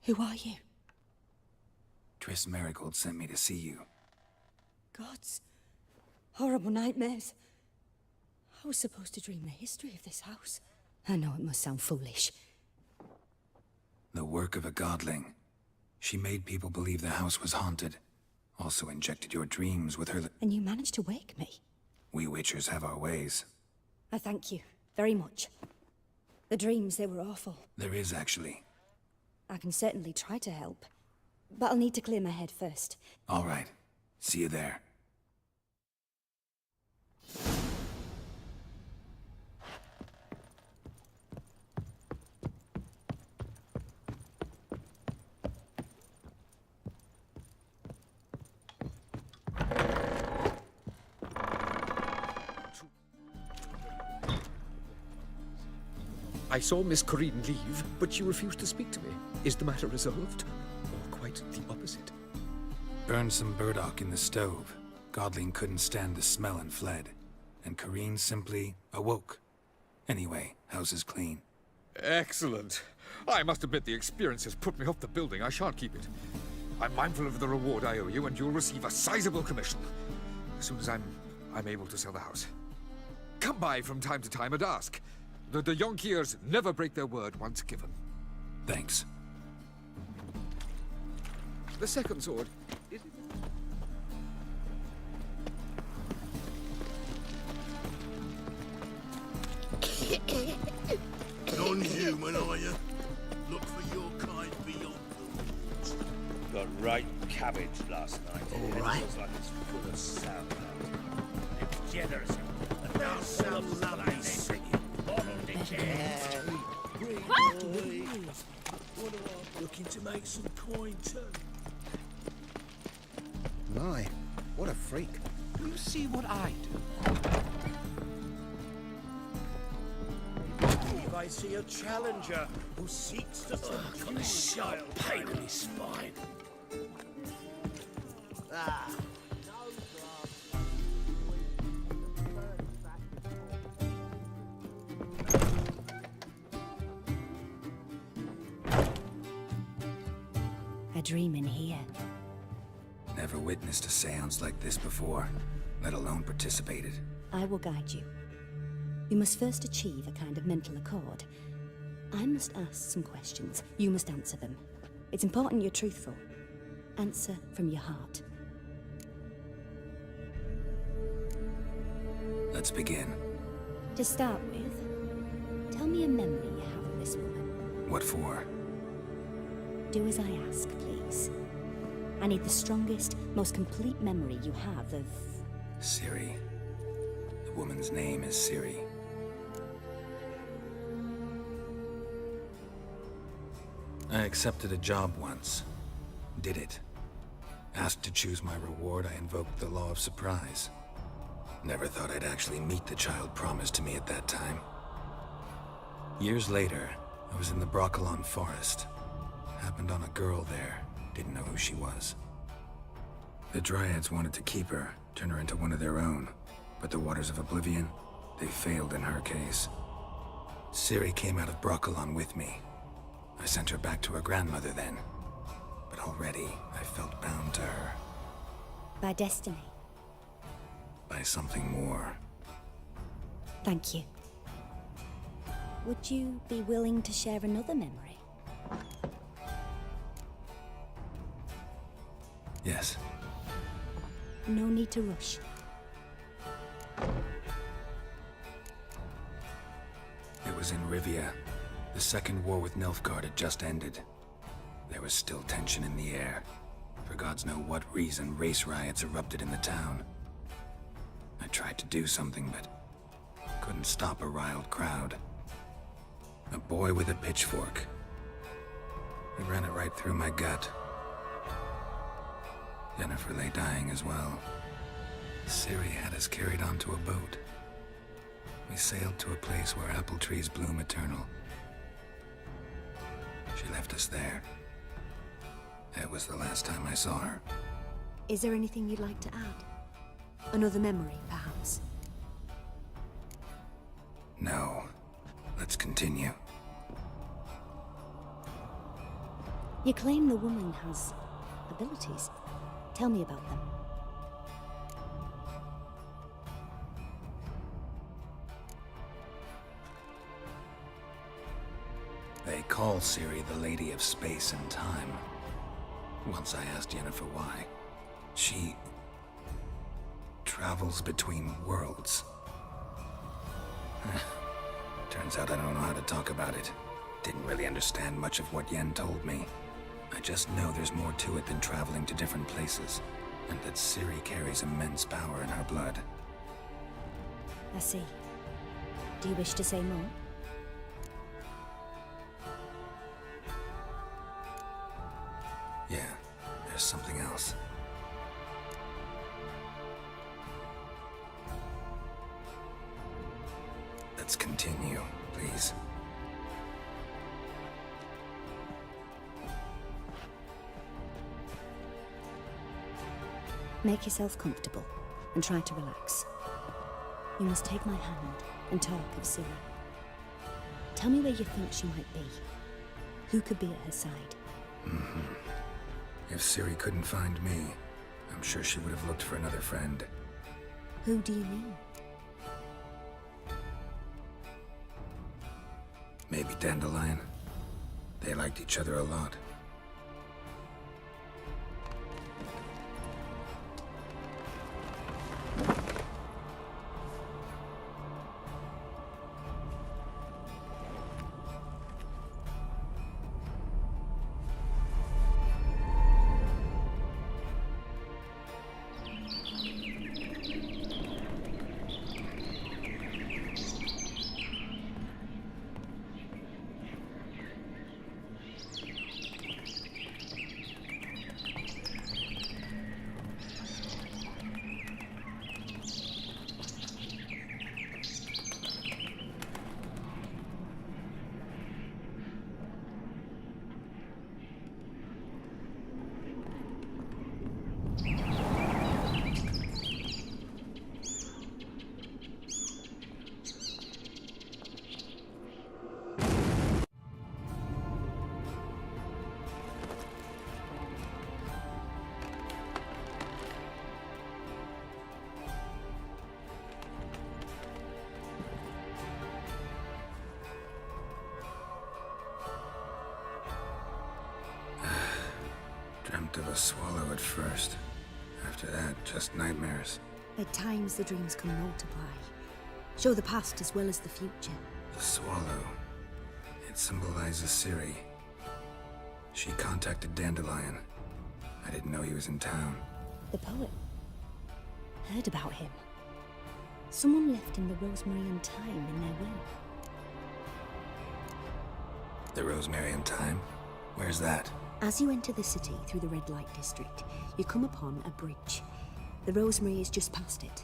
Who are you? Triss Marigold sent me to see you. Gods. Horrible nightmares. I was supposed to dream the history of this house. I know it must sound foolish. The work of a godling. She made people believe the house was haunted. Also injected your dreams with her... And you managed to wake me. We Witchers have our ways. I thank you very much. The dreams, they were awful. There is, actually. I can certainly try to help. But I'll need to clear my head first. All right. See you there. I saw Miss Corrine leave, but she refused to speak to me. Is the matter resolved? Or quite the opposite? Burned some burdock in the stove. Godling couldn't stand the smell and fled. And Corrine simply awoke. Anyway, house is clean. Excellent. I must admit the experience has put me off the building. I shan't keep it. I'm mindful of the reward I owe you, and you'll receive a sizable commission. As soon as I'm able to sell the house. Come by from time to time and ask. The Yonkiers never break their word once given. Thanks. The second sword. Is it? cabbage last night. All right. It feels like it's full of sauerkraut. It's generous. And now That sounds lovely singing. bottled decay. Looking to make some coin too. My, what a freak. You see what I If I see a challenger who seeks to got a sharp pain in his spine. Ah. A dream in here. Never witnessed a seance like this before, let alone participated. I will guide you. You must first achieve a kind of mental accord. I must ask some questions. You must answer them. It's important you're truthful. Answer from your heart. Let's begin. To start with, tell me a memory you have of this woman. What for? Do as I ask, please. I need the strongest, most complete memory you have of... Siri. The woman's name is Siri. I accepted a job once. Did it. Asked to choose my reward, I invoked the law of surprise. Never thought I'd actually meet the child promised to me at that time. Years later, I was in the Broccolon forest. Happened on a girl there. Didn't know who she was. The Dryads wanted to keep her, turn her into one of their own. But the Waters of Oblivion, they failed in her case. Ciri came out of Broccolon with me. I sent her back to her grandmother then. But already, I felt bound to her. By destiny. By something more. Thank you. Would you be willing to share another memory? Yes. No need to rush. It was in Rivia. The second war with Nilfgaard had just ended. There was still tension in the air. For gods know what reason, race riots erupted in the town. I tried to do something, but couldn't stop a riled crowd. A boy with a pitchfork. He ran it right through my gut. Jennifer lay dying as well. Ciri had us carried onto a boat. We sailed to a place where apple trees bloom eternal. She left us there. That was the last time I saw her. Is there anything you'd like to add? Another memory, perhaps? No. Let's continue. You claim the woman has abilities. Tell me about them. They call Ciri the Lady of Space and Time. Once I asked Yennefer why. She travels between worlds. Turns out I don't know how to talk about it. Didn't really understand much of what Yen told me. I just know there's more to it than traveling to different places, and that Ciri carries immense power in her blood. I see. Do you wish to say more? Yeah, there's something else. Let's continue, please. Make yourself comfortable and try to relax. You must take my hand and talk of Ciri. Tell me where you think she might be. Who could be at her side? If Ciri couldn't find me, I'm sure she would have looked for another friend. Who do you mean? Maybe Dandelion. They liked each other a lot. a swallow at first. After that, just nightmares. At times, the dreams can multiply. Show the past as well as the future. The swallow. It symbolizes Ciri. She contacted Dandelion. I didn't know he was in town. The poet. Heard about him. Someone left him the Rosemary and Thyme in their will. The Rosemary and Thyme? Where's that? As you enter the city through the red light district, you come upon a bridge. The Rosemary is just past it.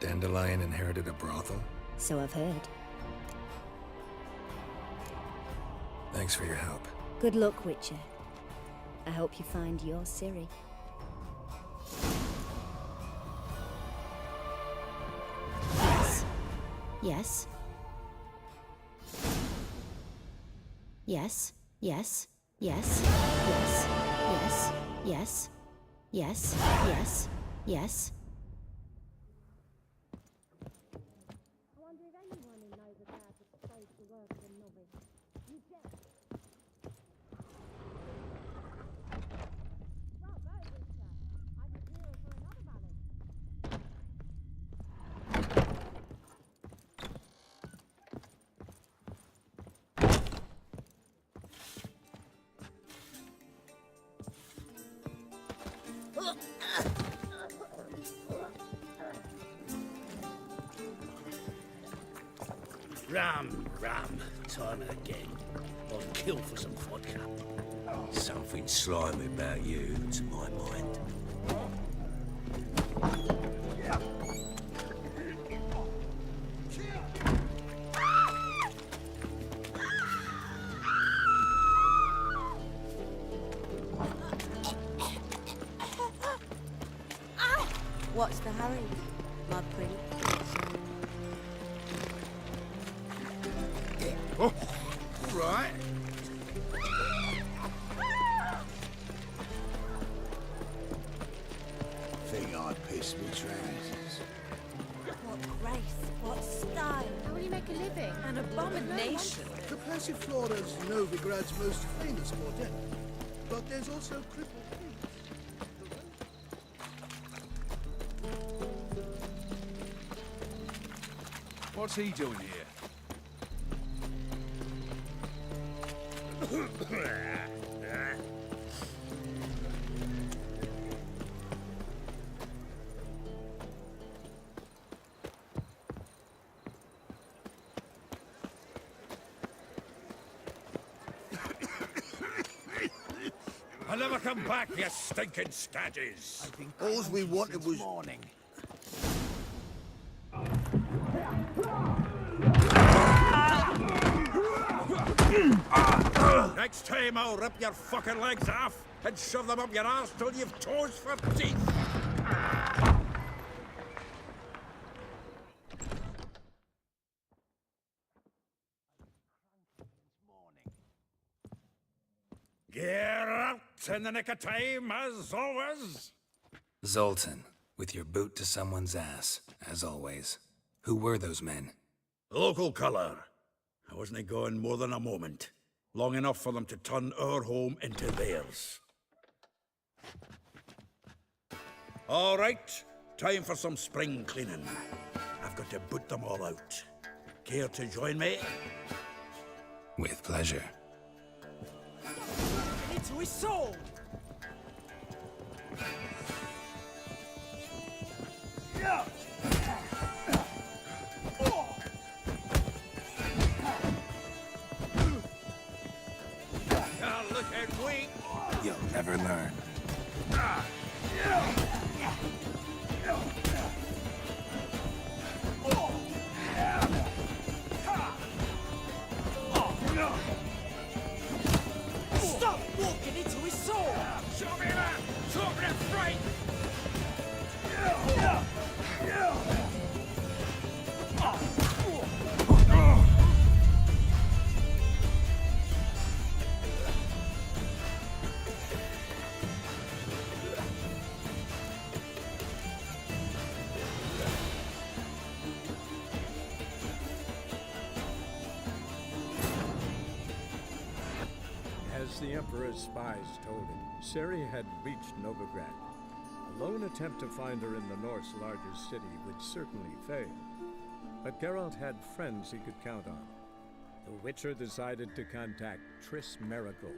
Dandelion inherited a brothel? So I've heard. Thanks for your help. Good luck, Witcher. I hope you find your Ciri. Yes. Yes. Yes. Yes. Yes. Yes. Yes. Yes. Yes. Yes. I wonder if anyone in Novigrad would suppose the work of a novice. You get it. Bravo, Witcher. I'm the hero for another ballad. Rum, time and again. I'd kill for some vodka. Something slimy about you, to my mind. What's the hurry, my prince? Oh, right. Think I pissed me trousers. What grace, what style. How will you make a living? An abomination. The Persiflora's Novigrad's most famous quartet. But there's also Cripple Creek. What's he doing here? I'll never come back, you stinking stagges. All we wanted was... Morning. Next time I'll rip your fucking legs off and shove them up your ass till you've toes for teeth. Get out in the nick of time, as always. Zoltan, with your boot to someone's ass, as always. Who were those men? Local colour. I wasn't going more than a moment. Long enough for them to turn our home into theirs. All right, time for some spring cleaning. I've got to boot them all out. Care to join me? With pleasure. Into his soul! Yeah! Look at me! You'll never learn. Stop walking into his soul! Show me that! Show me that fright! the Emperor's spies told him, Ciri had reached Novigrad. A lone attempt to find her in the North's largest city would certainly fail. But Geralt had friends he could count on. The Witcher decided to contact Triss Merigold.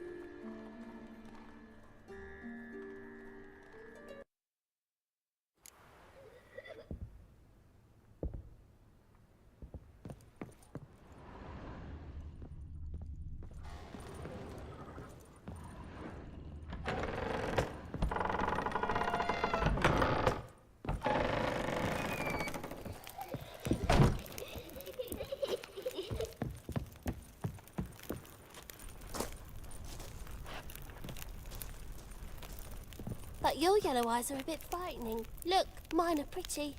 But your yellow eyes are a bit frightening. Look, mine are pretty.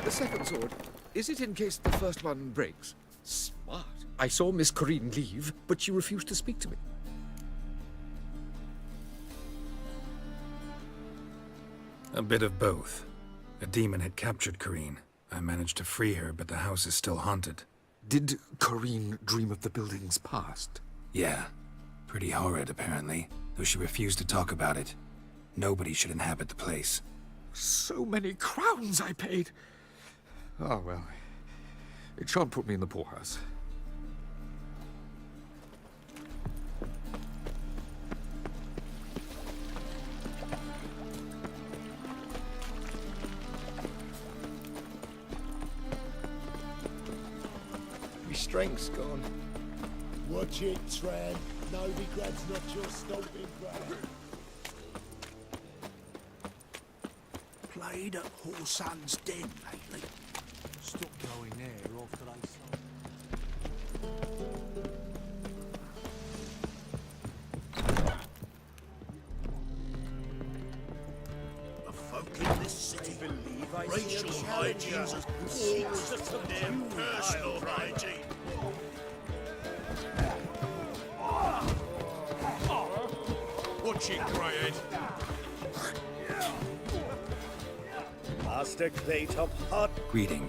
The second sword, is it in case the first one breaks? Smart. I saw Miss Corinne leave, but she refused to speak to me. A bit of both. A demon had captured Corinne. I managed to free her, but the house is still haunted. Did Corinne dream of the building's past? Yeah. Pretty horrid, apparently, though she refused to talk about it. Nobody should inhabit the place. So many crowns I paid! Oh, well. It shan't put me in the poorhouse. My strength's gone. Watch it, Tran. Novigrad's not your stomping ground. Played at Horsan's Den lately. Stop going there after they The folk in this city believe racial hygiene's as porous as their personal hygiene. Watch it, Greyhead. Master Claytop hot. Greeting.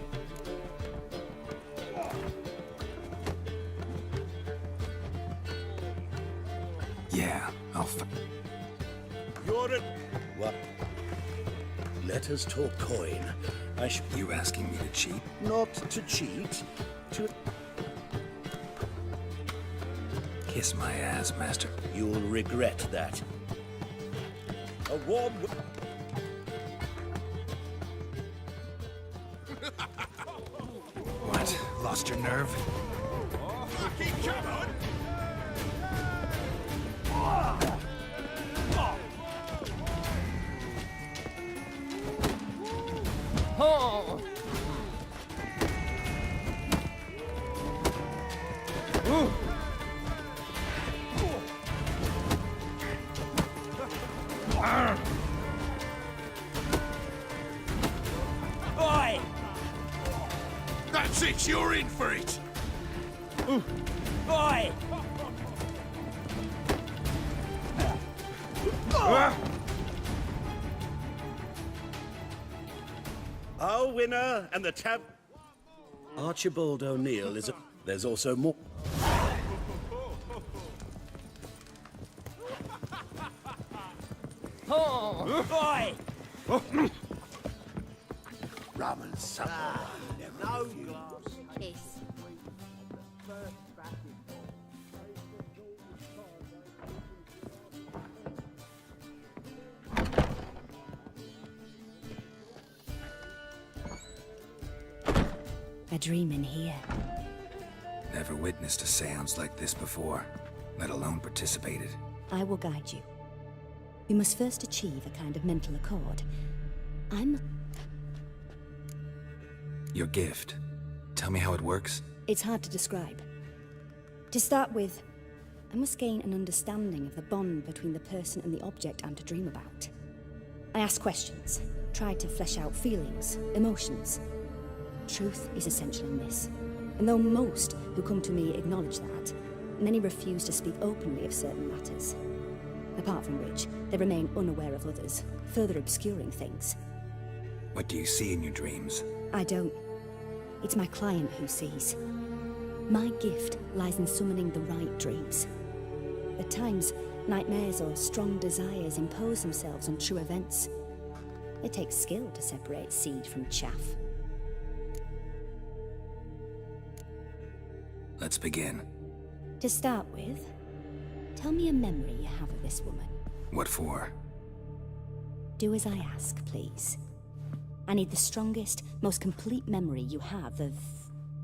Yeah, I'll You're a... What? Let us talk coin. You asking me to cheat? Not to cheat, to... Kiss my ass, Master. You'll regret that. A warm... What? Lost your nerve? Fucking come on! Oh! Oi! That's it, you're in for it! Oi! Our winner and the tab... Archibald O'Neill is a... There's also more... Oi! Rum and supper. No glass. Yes. A dream in here. Never witnessed a seance like this before, let alone participated. I will guide you. You must first achieve a kind of mental accord. Your gift. Tell me how it works. It's hard to describe. To start with, I must gain an understanding of the bond between the person and the object I'm to dream about. I ask questions, try to flesh out feelings, emotions. Truth is essential in this, and though most who come to me acknowledge that, many refuse to speak openly of certain matters. Apart from which, they remain unaware of others, further obscuring things. What do you see in your dreams? I don't. It's my client who sees. My gift lies in summoning the right dreams. At times, nightmares or strong desires impose themselves on true events. It takes skill to separate seed from chaff. Let's begin. To start with, tell me a memory you have of this woman. What for? Do as I ask, please. I need the strongest, most complete memory you have of...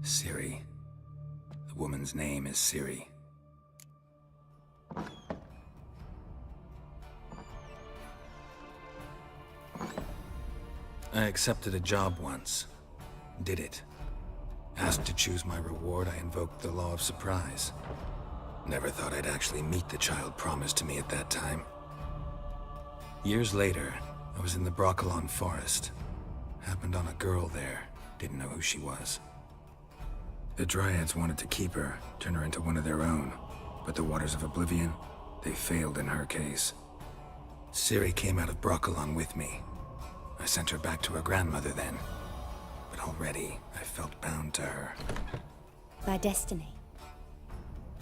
Ciri. The woman's name is Ciri. I accepted a job once. Did it. Asked to choose my reward, I invoked the law of surprise. Never thought I'd actually meet the child promised to me at that time. Years later, I was in the Broccolon forest. Happened on a girl there. Didn't know who she was. The Dryads wanted to keep her, turn her into one of their own. But the Waters of Oblivion, they failed in her case. Ciri came out of Broccolon with me. I sent her back to her grandmother then. But already, I felt bound to her. By destiny.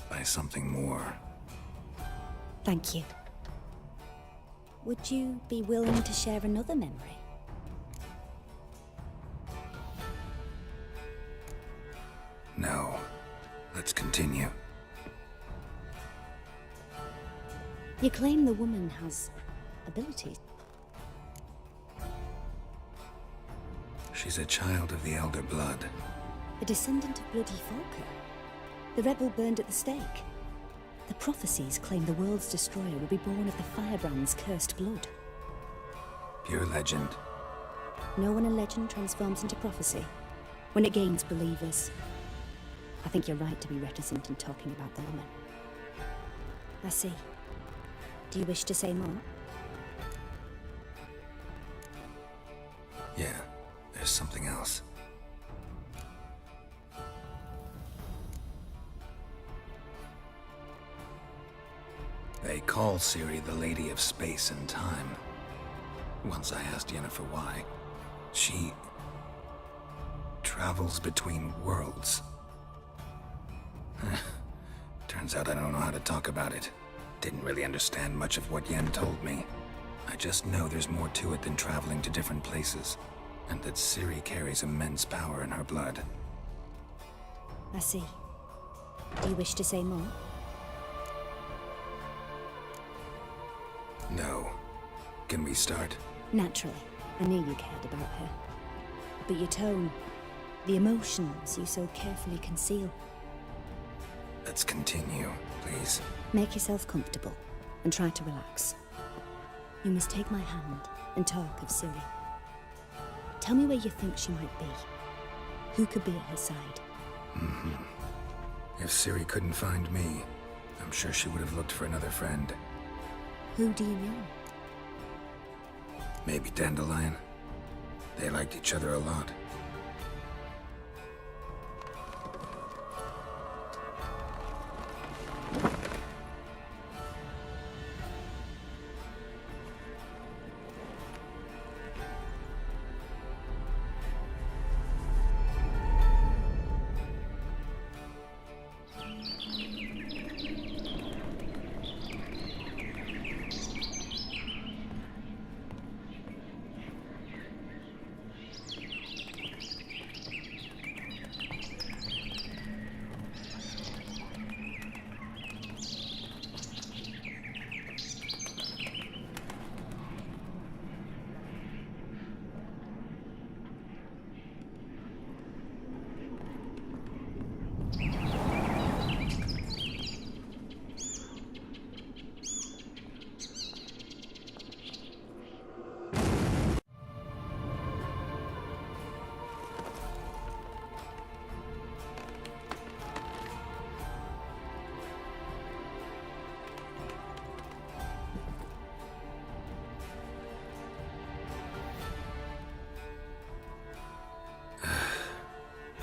By something more. Thank you. Would you be willing to share another memory? No. Let's continue. You claim the woman has abilities. She's a child of the Elder Blood. A descendant of Bloody Falker. The rebel burned at the stake. The prophecies claim the world's destroyer will be born of the Firebrand's cursed blood. Pure legend. Know when a legend transforms into prophecy? When it gains believers. I think you're right to be reticent in talking about the woman. I see. Do you wish to say more? Yeah, there's something else. They call Ciri the Lady of Space and Time. Once I asked Yennefer why. She travels between worlds. Turns out I don't know how to talk about it. Didn't really understand much of what Yen told me. I just know there's more to it than traveling to different places, and that Ciri carries immense power in her blood. I see. Do you wish to say more? No. Can we start? Naturally. I knew you cared about her. But your tone, the emotions you so carefully conceal. Let's continue, please. Make yourself comfortable and try to relax. You must take my hand and talk of Ciri. Tell me where you think she might be. Who could be at her side? If Ciri couldn't find me, I'm sure she would have looked for another friend. Who do you mean? Maybe Dandelion. They liked each other a lot.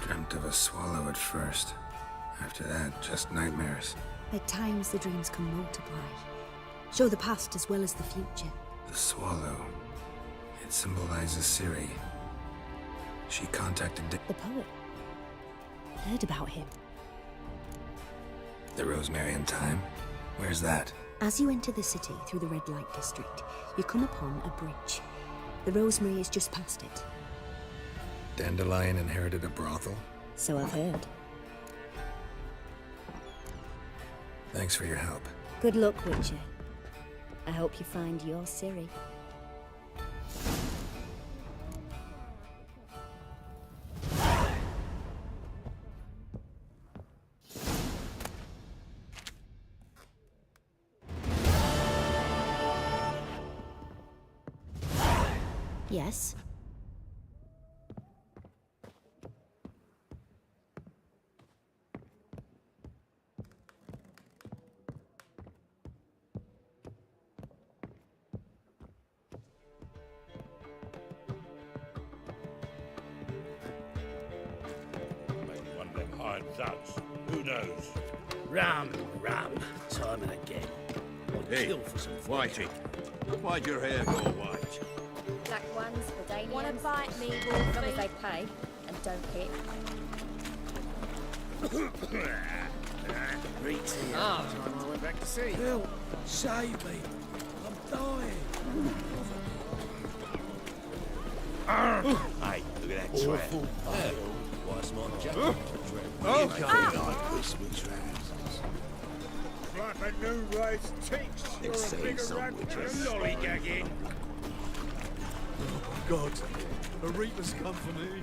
Dreamt of a swallow at first. After that, just nightmares. At times the dreams can multiply. Show the past as well as the future. The swallow. It symbolizes Ciri. She contacted the poet. Heard about him. The Rosemary in Time? Where's that? As you enter the city through the red light district, you come upon a bridge. The Rosemary is just past it. Dandelion inherited a brothel? So I've heard. Thanks for your help. Good luck, Witcher. I hope you find your Ciri. Yes? One of them hired thugs. Who knows? Ram, time and again. I'd kill for some Whitey, why'd your hair go white? Black ones, Verdanians. Wanna bite me, As long as Wolfie? they pay and don't hit. Reach here. Ah, time I went back to sea. Bill, save me. I'm dying. Hey, look at that trap. What's my job? Oh, like Christmas trousers. Like a new race cheeks. You're a bigger rat than a lollygagging. God, a Reaper's come for me.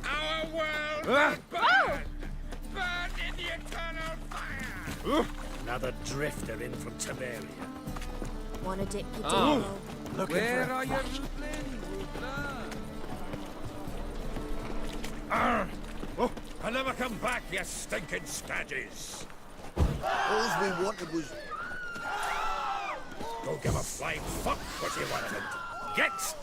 Our world is burned! Burned in the eternal fire! Another drifter in from Tiberia. Wanna dip your Oh. dildo? Where are you, I'll never come back, you stinking staggies! All we wanted was... Don't give a flying fuck what you wanted. Get!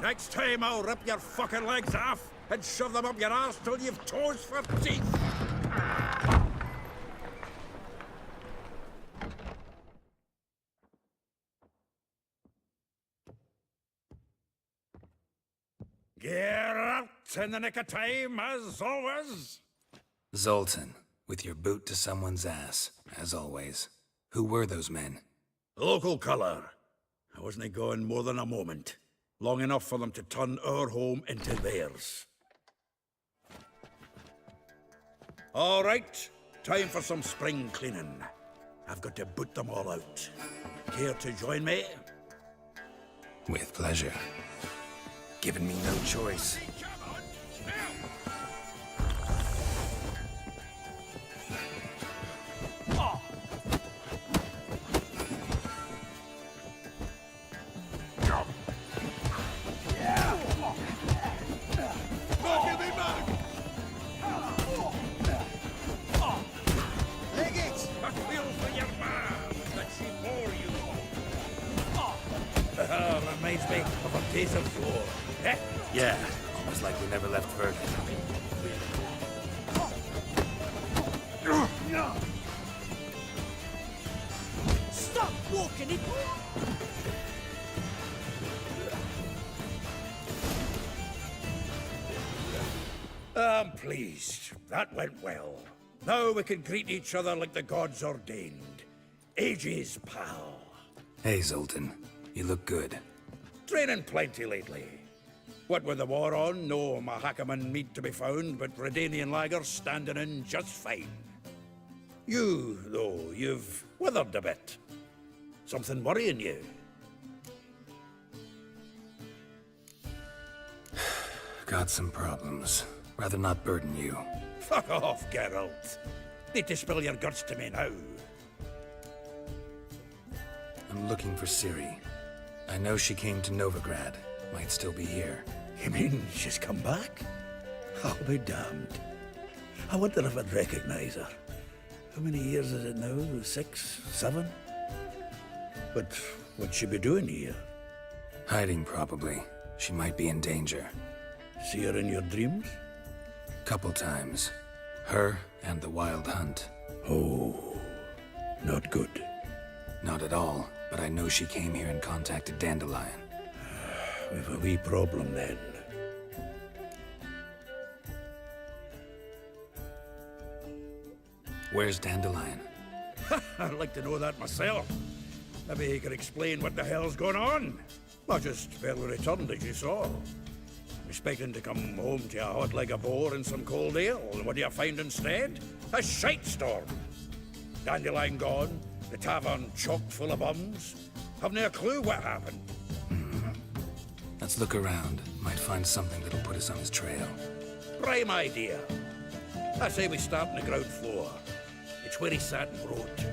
Next time I'll rip your fucking legs off and shove them up your arse till you've toes for teeth. Get out in the nick of time, as always. Zoltan, with your boot to someone's ass, as always. Who were those men? Local colour. I wasn't going more than a moment. Long enough for them to turn our home into theirs. All right, time for some spring cleaning. I've got to boot them all out. Care to join me? With pleasure. Given me no choice. Reminds me of a days of war. Eh? Yeah, almost like we never left Verdun. Stop walking it! I'm pleased. That went well. Now we can greet each other like the gods ordained. Ages, pal. Hey, Zoltan. You look good. Training plenty lately. What with the war on, no Mahakaman meat to be found, but Redanian lagers standing in just fine. You, though, you've withered a bit. Something worrying you? Got some problems. Rather not burden you. Fuck off, Geralt. Need to spill your guts to me now. I'm looking for Ciri. I know she came to Novigrad. Might still be here. You mean she's come back? I'll be damned. I wonder if I'd recognize her. How many years is it now? 6, 7? But what'd she be doing here? Hiding, probably. She might be in danger. See her in your dreams? Couple times. Her and the Wild Hunt. Oh, not good. Not at all, but I know she came here and contacted Dandelion. We've a wee problem then. Where's Dandelion? I'd like to know that myself. Maybe he could explain what the hell's going on. I just barely returned, as you saw. Expecting to come home to a hot like a boar and some cold ale, and what do you find instead? A shite storm. Dandelion gone, the tavern chock full of bums. Haven't a clue what happened. Let's look around. Might find something that'll put us on his trail. Prime idea. I say we start on the ground floor. It's where he sat and wrote.